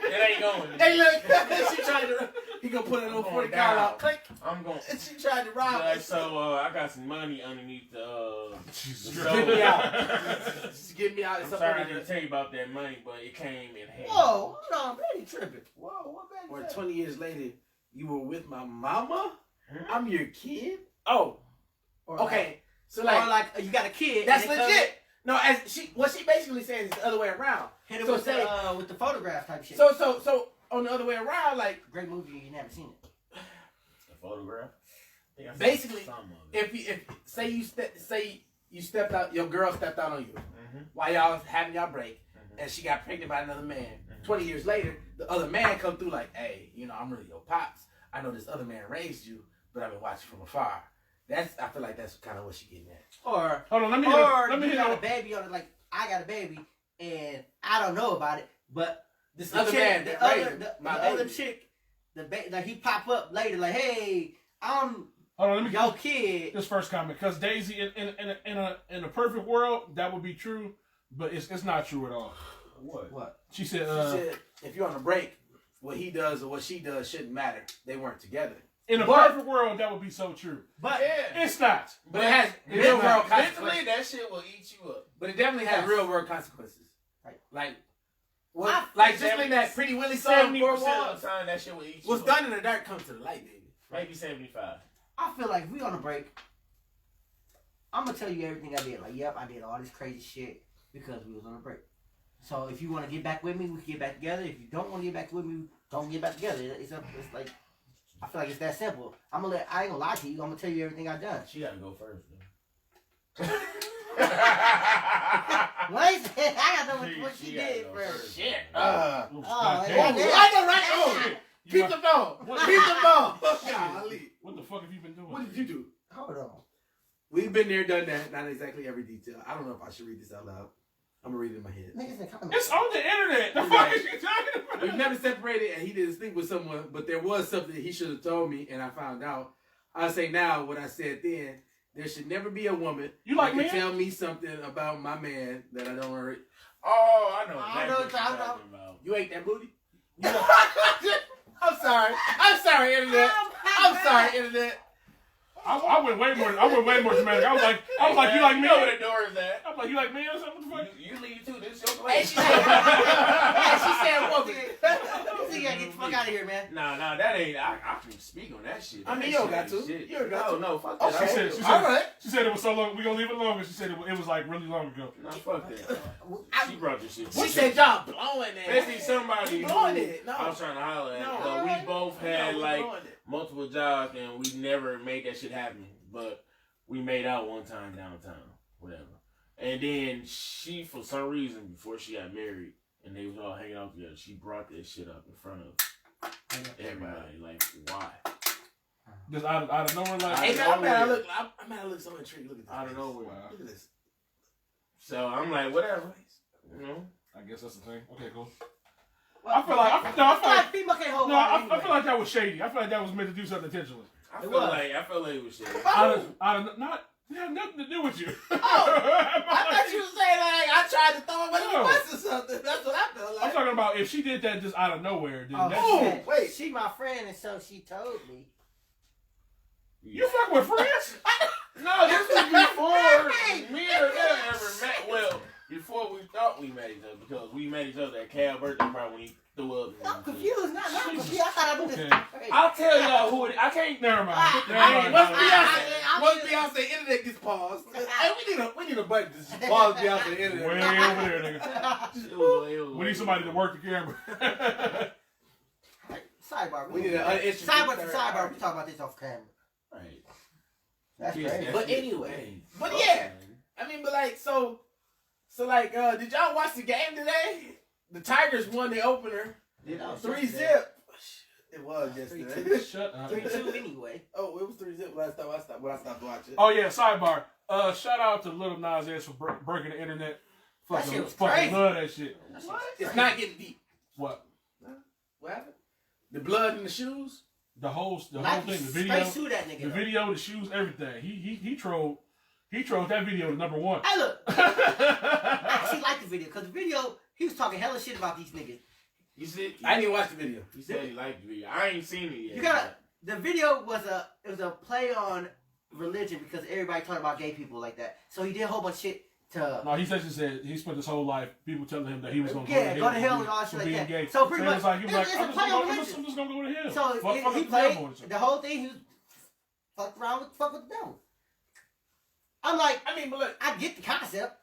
It ain't going. Hey, look. She tried to. He gonna put a little 40 call out. Click. I'm going. And she tried to rob us. So I got some money underneath the. Get me out. Just get me out. I'm sorry I didn't tell you about that money, but it came in handy. Whoa, hold on, Betty tripping. Whoa, what Betty Or tripping? 20 years later, you were with my mama. I'm your kid. Oh, okay. So like you got a kid. That's legit. No, what she basically says is the other way around. Hit it So with the photograph type shit. So on the other way around, like great movie, you never seen it. The photograph. Basically, if say you stepped out, your girl stepped out on you while y'all was having y'all break, and she got pregnant by another man. 20 years later, the other man come through like, hey, I'm really your pops. I know this other man raised you, but I've been watching from afar. I feel like that's kind of what she getting at. Or hold on, let me got a baby on it. Like I got a baby and I don't know about it, but this other man, the other chick, like he pop up later, like, hey, I'm your kid. This first comment, because Daisy, in a perfect world, that would be true, but it's not true at all. What? She said, if you're on a break, what he does or what she does shouldn't matter. They weren't together. In a perfect world, that would be so true. But it's not. But it has real world consequences. Mentally, that shit will eat you up. But it definitely has real world consequences. Right. Like just like that Pretty Willie song, 70% of the time, that shit will eat you what's up. done in the dark comes to the light, baby. Maybe 75. I feel like if we on a break, I'm gonna tell you everything I did. Like, yep, I did all this crazy shit because we was on a break. So if you want to get back with me, we can get back together. If you don't want to get back with me, don't get back together. It's like I feel like it's that simple. I ain't gonna lie to you. I'm gonna tell you everything I've done. She gotta go first, though. What is it? I got to know what she did gotta go first. first. Shit. God damn. yeah, I know, right? Oh, keep the ball. What- Keep the ball. Golly. What the fuck have you been doing? What did you do? Hold on. We've been there, done that. Not exactly every detail. I don't know if I should read this out loud. I'm gonna read it in my head. Niggas in comments. It's on the internet. The Right. fuck is you talking about? We've never separated, and he didn't sleep with someone, but there was something he should have told me, and I found out. I say now what I said then. There should never be a woman You like that men? can tell me something about my man that I don't already. Oh, I know I exactly know what you're what talking about. You ate that booty? I'm sorry. I'm sorry, internet. I'm sorry, internet. I went way more dramatic. I was like, you like You me? know where the door is at. I'm like, you like me or something? What the fuck? You leave too. This your Hey, place. she said woman. You gotta get the fuck out of here, man. Nah, that ain't. I can speak on that shit. I mean, That you don't shit got ain't to. shit. You don't got to. No, fuck Okay. that. She All right. said it was so long. We gonna leave it longer. She said it was like really long ago. Nah, fuck that. She brought this shit. She said y'all blowing it. Basically, somebody You who blowing it. No. I was trying to holler at. No. But we both had No, we like blowing it. multiple jobs and we never made that shit happen. But we made out one time downtown, whatever. And then she, for some reason, before she got married and they was all hanging out together, she brought that shit up in front of everybody. Like, why? Just out of nowhere, like. Hey, man, I'm mad I look so intrigued. Look at this. Out of nowhere. Look at this. So I'm like, whatever. You know? I guess that's the thing. Okay, cool. Well, I feel like female can't hold no, on I anyway. feel like that was shady. I feel like that was meant to do something intentionally. I feel was. like it was shit. Out of not it had nothing to do with you. I thought you were saying like I tried to throw him under the No. bus or something. That's what I felt I'm like. talking about if she did that just out of nowhere, then Oh, that's shit. wait. She my friend, and so she told me. you fuck with friends. No, this was before me and her ever met. Well, before we thought we met each other, because we met each other at Cal's birthday party when he threw up. I'm confused. Not confused. I thought I was just. Okay. I'll tell y'all who it. I can't. Never mind. Ah, Never Hey, mind. once Never mind. Beyonce, internet gets paused. Hey, we need a button to just pause Beyonce internet. Way over there, nigga. It was We need somebody to work the camera. Sidebar. We need an uninterested sidebar. third Sidebar. party. We talk about this off camera. Right. That's Yes, crazy. But it. anyway. But yeah. I mean, but like, so like, did y'all watch the game today? The Tigers won the opener. Did I? 3-0. It was yesterday. Shut up. 3-2 anyway. Oh, it was 3-0 when I stopped watching. Oh yeah, sidebar. Shout out to Little Nas X for breaking the internet. That shit was Fucking crazy. love that shit. What? It's not getting deep. What? What happened? The blood in the shoes? The whole thing, Like, the straight video, sue that nigga. the video, the shoes, everything. He trolled that video to number one. Hey, look. I actually like the video because the video he was talking hella shit about these niggas. You said I didn't even watch the video. you said you liked the video. I ain't seen it yet. You gotta. The video was a play on religion because everybody talking about gay people like that. So he did a whole bunch of shit to. No, he essentially said he spent his whole life people telling him that he was going to Go to hell and all that for shit like being that. gay. So pretty it was much, like he was like, it's a I'm play on just religion. going to go to hell. So Fuck he the played devil and shit. the whole thing. He was fucked around with the devil. I'm like, I mean, but look, I get the concept.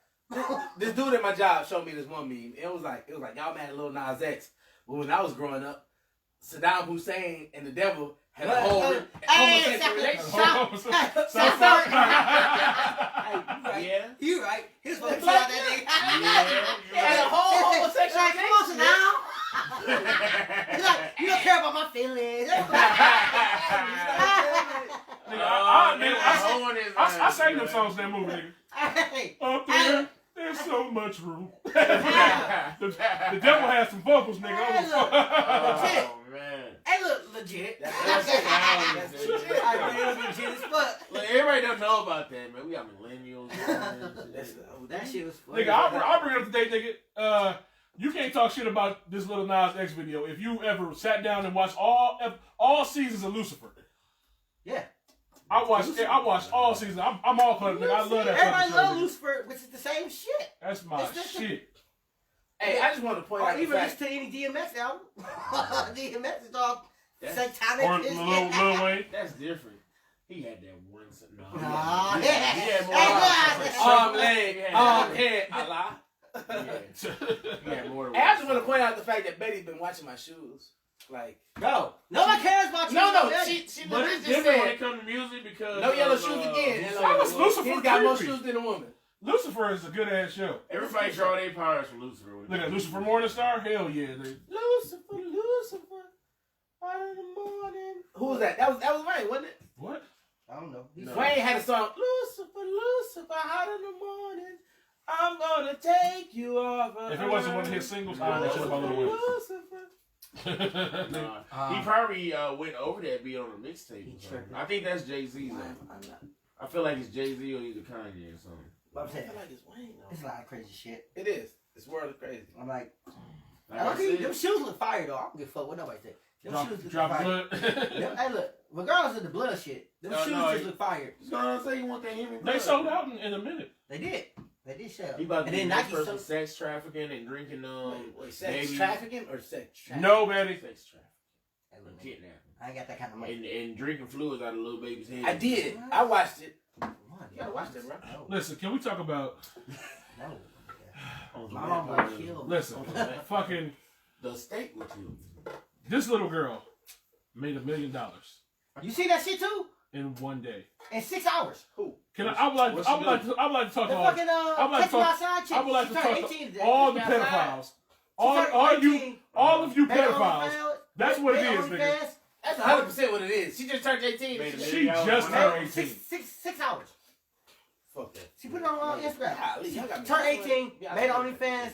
this dude at my job showed me this one meme. It was like y'all mad at Lil Nas X. But when I was growing up, Saddam Hussein and the devil had a whole homosexual relationship. Yeah. You right. He was supposed to tell that nigga. They had a whole homosexual Like, come on, relationship. now. He's like, you don't care about my feelings. Nigga, I sang them songs in that movie, nigga. Hey, Up there, there's so much room. the devil has some vocals, nigga. Hey, look. Oh man. hey, look, legit. That's I legit. mean, it was legit as fuck. Look, everybody don't know about that, man. We got millennials. That shit was funny. Nigga, I'll bring it up today, nigga. You can't talk shit about this Little Nas X video if you ever sat down and watched all seasons of Lucifer. Yeah. I watched all seasons. I'm all caught up, nigga. I love that Everybody fucking show, love nigga. Lucifer, which is the same shit. That's my It's just- shit. Hey, I just want to point Or out the even fact. listen to any DMX album. DMX is all That's- satanic. Or as Lil shit. Wayne. That's different. He had that one. No, Nah, he had more. yeah. Arm, leg, arm, head, Allah. Yeah, more than Hey, I just one want to point out the fact that Betty's been watching my shoes. Like, Bro, no one cares about you. no, Betty. she But legit it's just different when said, it comes to music because no yellow of, shoes again. And Why was Lucifer he's got more creepy? shoes than a woman. Lucifer is a good ass show. Everybody draw their powers from Lucifer. Look at Lucifer Morningstar. Hell yeah, they. Lucifer, out in the morning. Who was that? That was Wayne, wasn't it? What? I don't know. No. Wayne had a song, Lucifer, out in the morning. I'm gonna take you off. If it wasn't one of his singles, I would have my little win. Lucifer. Nah. He probably went over that beat on a mixtape. or something. I think that's Jay-Z. I'm though. not. I feel like it's Jay-Z or either Kanye or something. But I'm I saying, feel like it's Wayne though. it's a lot of crazy shit. It is. This world is crazy. I'm like, Like I okay, said, them shoes look fire though. I don't give a fuck what nobody say. Them shoes look Drop fire. blood. Hey, look, regardless of the blood shit, them shoes just look fire. you know what I'm saying? You want that Henry They Blood. sold out in a minute. They did. They did sell. He about to And be then the next Nike person sold. sex trafficking and drinking Wait, sex baby- trafficking or sex trafficking? No, Betty. sex trafficking Hey, look, and nigga, kidnapping I ain't got that kind of money. and drinking fluids out of little baby's head. I did. I watched it. Come on, You gotta watch that, bro. No, Listen, can we talk about? no. On the My back mom of got the- killed. Listen, fucking The steak with you. this little girl made $1 million You see that shit too? in one day. In 6 hours. Who? Can I? I would like. What's I she would like. doing? I would like to talk The about fucking I would like Catch to Me talk- Outside chick. I would like She to turned talk 18 to today. all the Catch Me Outside. pedophiles. She turned All you, 18. all of you Made her pedophiles. OnlyFans. That's what it Made is, nigga. OnlyFans. That's 100% what it is. She just turned 18. Made a She $1 just million. turned 18. 6 hours. Fuck that. She put it on Instagram. Golly, y'all got me- Turned 18, Yeah, I made see OnlyFans, $1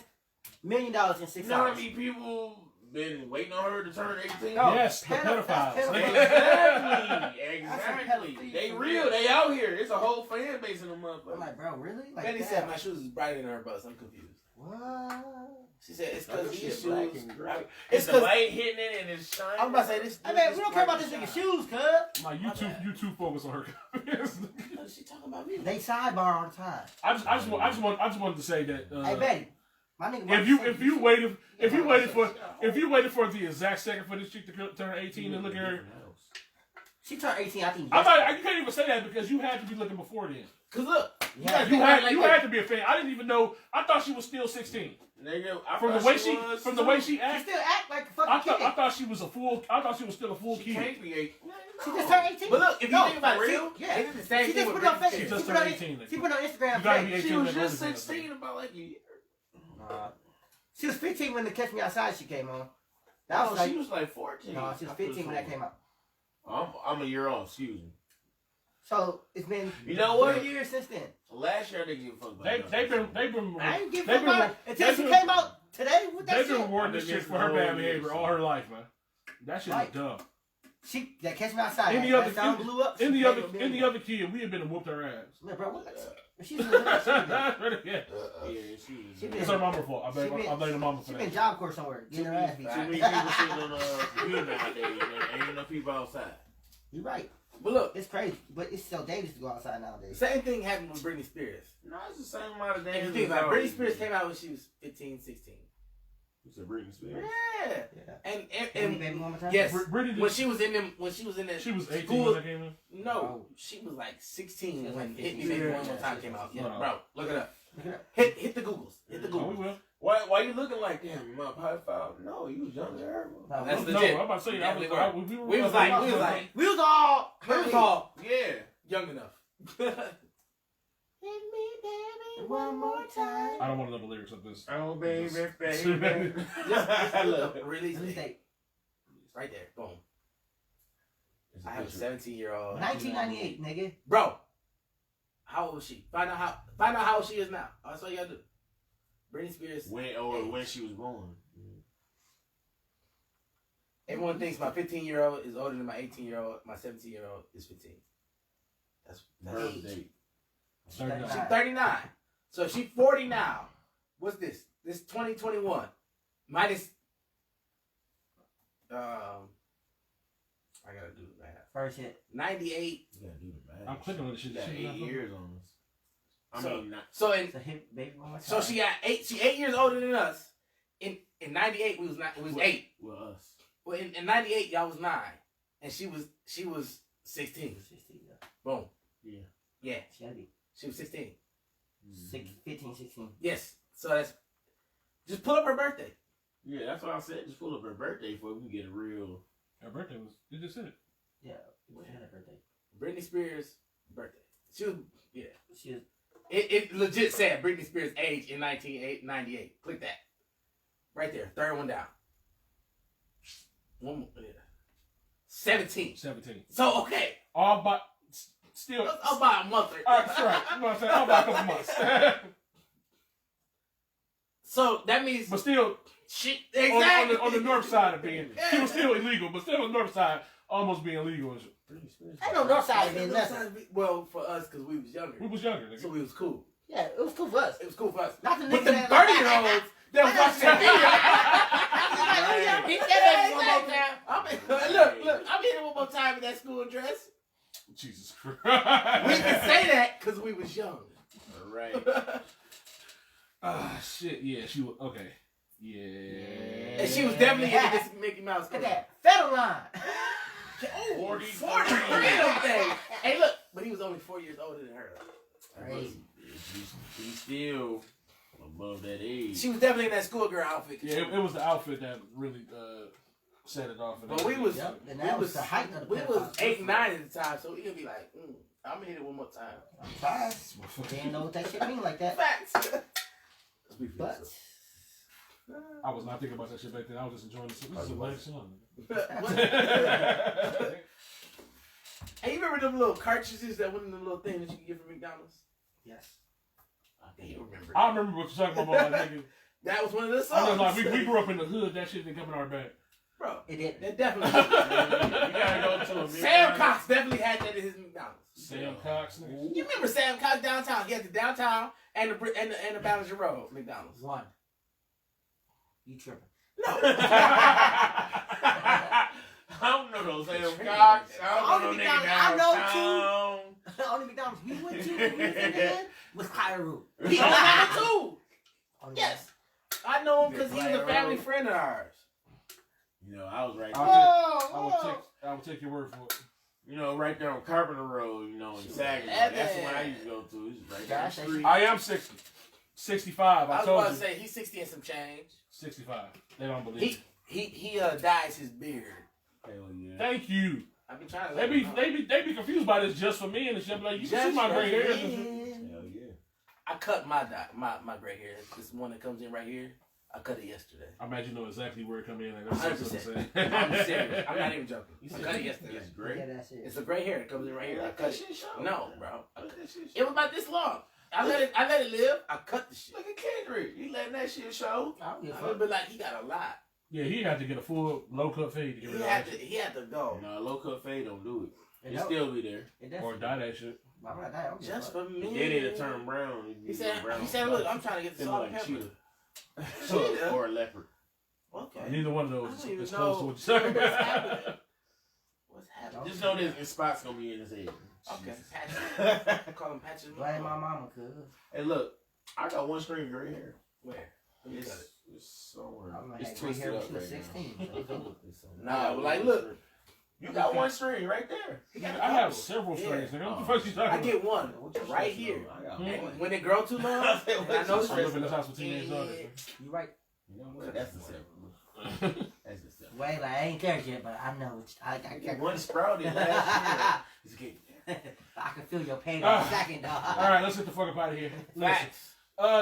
million in 6 You know how hours. many people been waiting on her to turn 18? No. Yes, the Pedophiles. pedophiles. Exactly. That's Exactly. a They pedophilia. real. They out here. It's a whole fan base in the I'm motherfucker. like, bro, really? Like Betty that? said my shoes is brighter than her bus. I'm confused. What? She said it's That because these shit shoes. black and gray. It's It's the 'cause- light hitting it and it's shining. I'm about to say this. I mean, we don't care about this nigga's shoes, cuz. My YouTube focus on her. What is she talking about me? They sidebar all the time. I just wanted to say that. Hey, Betty, my nigga. If you waited for the exact second for this chick to turn 18 and look at her, She turned 18, I think. I'm not, you can't even say that because you had to be looking before then. Cause look, Yeah, gotta You think about it had like you this. had to be a fan. I didn't even know. I thought she was still 16 Nigga, I from the thought way was from the way she She acted. still act like a I fucking kid. thought she was a full. I thought she was still a full She kid. can't be 18. She just turned 18. But look, if you No, think about for it, real, see, yeah. they did the same She thing just with put it on Britney Facebook. She Spears. just She put it on- turned 18. She put it on Instagram You gotta be today. 18. She was to just live in 16 about like a year. She was 15 when the Catch Me Outside shit came on. That No, was like, she was like 14. no, she was 15 when that came out. I'm a year off, excuse me. So it's been You know what? 4 years since then. Last year I didn't give a fuck about that. They've been I ain't give they've a fuck about it until she came out today with that They've shit. been rewarding this chick for her bad behavior all her life, man. That shit Right. is dumb. She that Catch Me Outside. Any that other sound kid- blew up. Any she other made any $1 million. other kid, we have been and whooped her ass. Man, bro, what? She's in the Yeah, She she been- It's her mama's fault. I She blame been- the mama for been that. job course somewhere, getting her ass beat. Too many people sitting on the computer nowadays, man. Ain't enough people outside. You're right. But look, It's crazy, but it's so dangerous to go outside the nowadays. same thing happened with Britney Spears. No, it's the same amount of If damn. you think about it, Britney Spears came out when she was 15, 16. You said Britney Spears. Yeah. Yeah. And Baby, baby, one more time. yes, Brittany when did, she was in that she was 18 school, when that came in. no, Oh. she was like 16 She was when like Hit Me 15. Baby One More Yeah, Time she came was out. 15. Yeah, bro, look it up. Look it up. Hit the Googles. Hit the Oh, we Googles. will. Why you looking like damn? My pedophile? No, you was younger than her. No, That's we- No, legit. I'm about to say Yeah, that. we We was like, we was all Yeah. young enough. Hit me, baby, one more time. I don't want to know the lyrics of this. Oh baby, Just- baby. Just I look love up it. release Release date. date. Right there. Boom. It's I have a picture. 17-year-old. 1998, nigga. Bro, how old was she? Find out how old she is now. That's all you gotta do. Britney Spears. When she was born. Everyone thinks my 15-year-old is older than my 18-year-old. My 17-year-old is 15. That's Birth date. 39. she's 39. So if she's 40 now, what's this? This 2021 minus. I gotta do the math. First hit. 98. You gotta do the math. I'm clicking on this shit. She got Shit, 8 not years on us. I So- mean, not. So in So hit baby one more time. so she got 8. She 8 years older than us. In 98 we was 8. Well, us. Well, in 98 y'all was 9, and she was 16. 16, yeah. Boom. Yeah. Yeah, She gotta be she was 16. 15, 16. Yes. So that's Just pull up her birthday. Yeah, that's what I said. Just pull up her birthday before we can get a real. Her birthday was. You just said it. Yeah, when her birthday. Britney Spears' birthday. She was, yeah. She was. It legit said Britney Spears' age in 1998. Click that. Right there. Third one down. One more. Yeah. 17. 17. So, okay. All by still. About a month. That's right. You know what I'm saying? All by a couple months. So that means. But still, She, exactly. on the north side of being, she was still illegal, but still on the north side, almost being legal. I know north side mean nothing. Well, for us, because we was younger. We was younger. Nigga. So we was cool. Yeah, it was cool for us. It was cool for us. Not the But niggas them that 30-year-olds that was watching that He said that one more time. Look, I'm hitting one more time in that school dress. Jesus We Christ. can say that because we was young. All right. Ah, shit. Yeah, she was. Okay. Yeah. And she was definitely into this Mickey Mouse. Look at that. Federal line. Oh, 40. 43 of them things. Hey, look. But he was only 4 years older than her. Crazy. She's still above that age. She was definitely in that schoolgirl outfit. Yeah, it was the outfit that really set it off. But we was, Yep, and that was the height of the we was pedophile. 8 and 9 at the time, so we could be like, I'm gonna hit it one more time. I'm tired. Didn't know what that shit mean like that. Facts. But I was not thinking about that shit back then. I was just enjoying this. This is a black song. Hey, you remember them little cartridges that went in the little thing that you could get from McDonald's? yes. I think you remember. I remember what you're talking about, nigga. That was one of the I songs. know, like, we grew up in the hood. That shit didn't come in our bag. Bro, It did. that definitely. You gotta go to a Sam Cox definitely had that at his McDonald's. Sam Cox, nigga. You remember Sam Cox downtown? He had the downtown and the Ballinger Road McDonald's. One. You tripping. No. I don't know those Sam Cox. I don't know no nigga I know downtown. The only McDonald's we went to when we was in the hood was Cairo. He owned that too. Only Yes. I know him because he was a family friend of ours. You know, I was right there. I would take your word for it. You know, right there on Carpenter Road, you know, in Saginaw. That's the one I used to go to. It's right down the street. I am 60. 65. I I was told about you. to say he's 60 and some change. 65. They don't believe He it. dyes his beard. Hell yeah. Thank you. I've been trying to. They be confused by this just for me and shit. Like, you can see my gray hair. Hell yeah. I cut my gray hair. This one that comes in right here. I cut it yesterday. I imagine you know exactly where it come in. Like, 100%. I'm serious. I'm not even joking. I cut it yesterday. It's great. Yeah, that's it. It's a gray hair that comes in right here. I cut it. Show. No, bro. Let that shit It was about this long. I let it live. I cut the shit. Look at Kendrick. He letting that shit show. I don't give a I fuck. be like, he got a lot. Yeah, he had to get a full low cut fade to get rid of that shit. He had to go. No, low cut fade don't do it. It It don't. still be there. It does. Or dye that shit. Why would I die? I don't give a Just fuck. for me. Then it'll turn brown. He said, look, I'm trying to get the It salt look and like pepper. cheetah. Or a leopard. Okay. Neither one of I those don't even is close to know what you're talking what's about. happening. What's happening? Just know this spot's gonna be in his head. Okay. Patches. I call him patches. Blame my mama, cuz. Hey, look, I got one string of gray hair. Where? Let me cut it. It's somewhere. I'm gonna It's have gray hair twisted when up she was right 16. now. Nah, like, look. You got one string right there. He got a I have couple. several Yeah. strings. Nigga. What the fuck you talking I get one What you right supposed to here. know? I got Hmm. one. And when it grow too long, and I know I live in this house with teenage daughters. You right. You know what? That's the seven. That's the seven. Wait, like, I ain't there yet, but I know. I One sprouted last year. It's getting there. I can feel your pain in a second, dog. All right, let's get the fuck up out of here. Listen, Facts.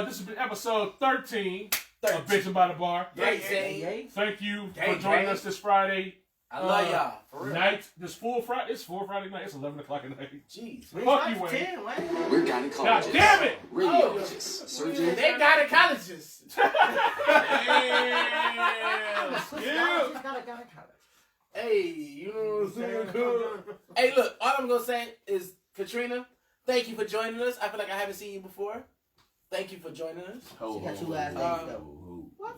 this has been episode 13 of 13. Bitchin' by the Bar. Great, Hey, Zay. hey. Thank you for Hey, joining Jay. us this Friday I love y'all. For real. night. This full Friday. It's full Friday night. It's 11 o'clock at night. Jeez. We Fuck you, like Wayne. 10, Wayne. We're God gynecologists, damn it! radiologists, surgeons. They gynecologists. Damn. Hey, you know what I'm saying? Hey, look, all I'm gonna say is, Katrina, thank you for joining us. I feel like I haven't seen you before. Thank you for joining us. She got two last names, though. What?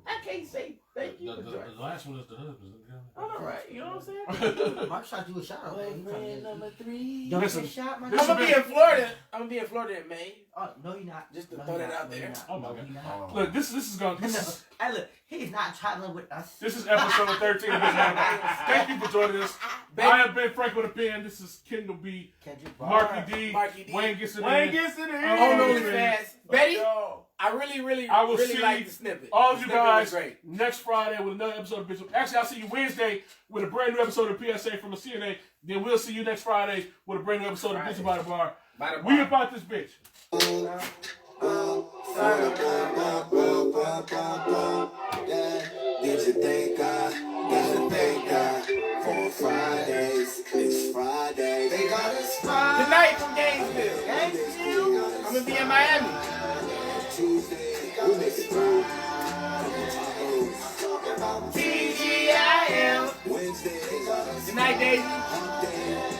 I can't say thank you for The joining us. last one is the husband. I'm all right. You know what I'm saying? Mark shot you a shot. Okay, you Boyfriend number 3. don't Listen, get shot, my this I'm guy. gonna be in Florida. I'm gonna be in Florida in May Oh no, you're not. Just to No, throw you're that not. out No, there. you're not. Oh my No, God. you're not. Look, this is going. No. Hey, look, he's not traveling with us. This is episode 13 of Bitchin. Thank you for joining us. I have been Frank with a pen. This is Kendall B, Kendrick Marky D, Marky D. Wayne gets it Wayne in. gets it in. On OnlyFans. Betty, Yo. I really I will see like the snippet. all of The you snippet was guys great. next Friday with another episode of Bitchin. Actually, I'll see you Wednesday with a brand new episode of PSA from a CNA. Then we'll see you next Friday with a brand new episode of Bitchin by the Bar. By the We bar. about this bitch. Did you think for Fridays? It's Friday. They got us Friday. Tonight from Gainesville. I'm gonna be in Miami. Tuesday, we make it through. TGIM. Wednesday, Good night, Daisy. hump day.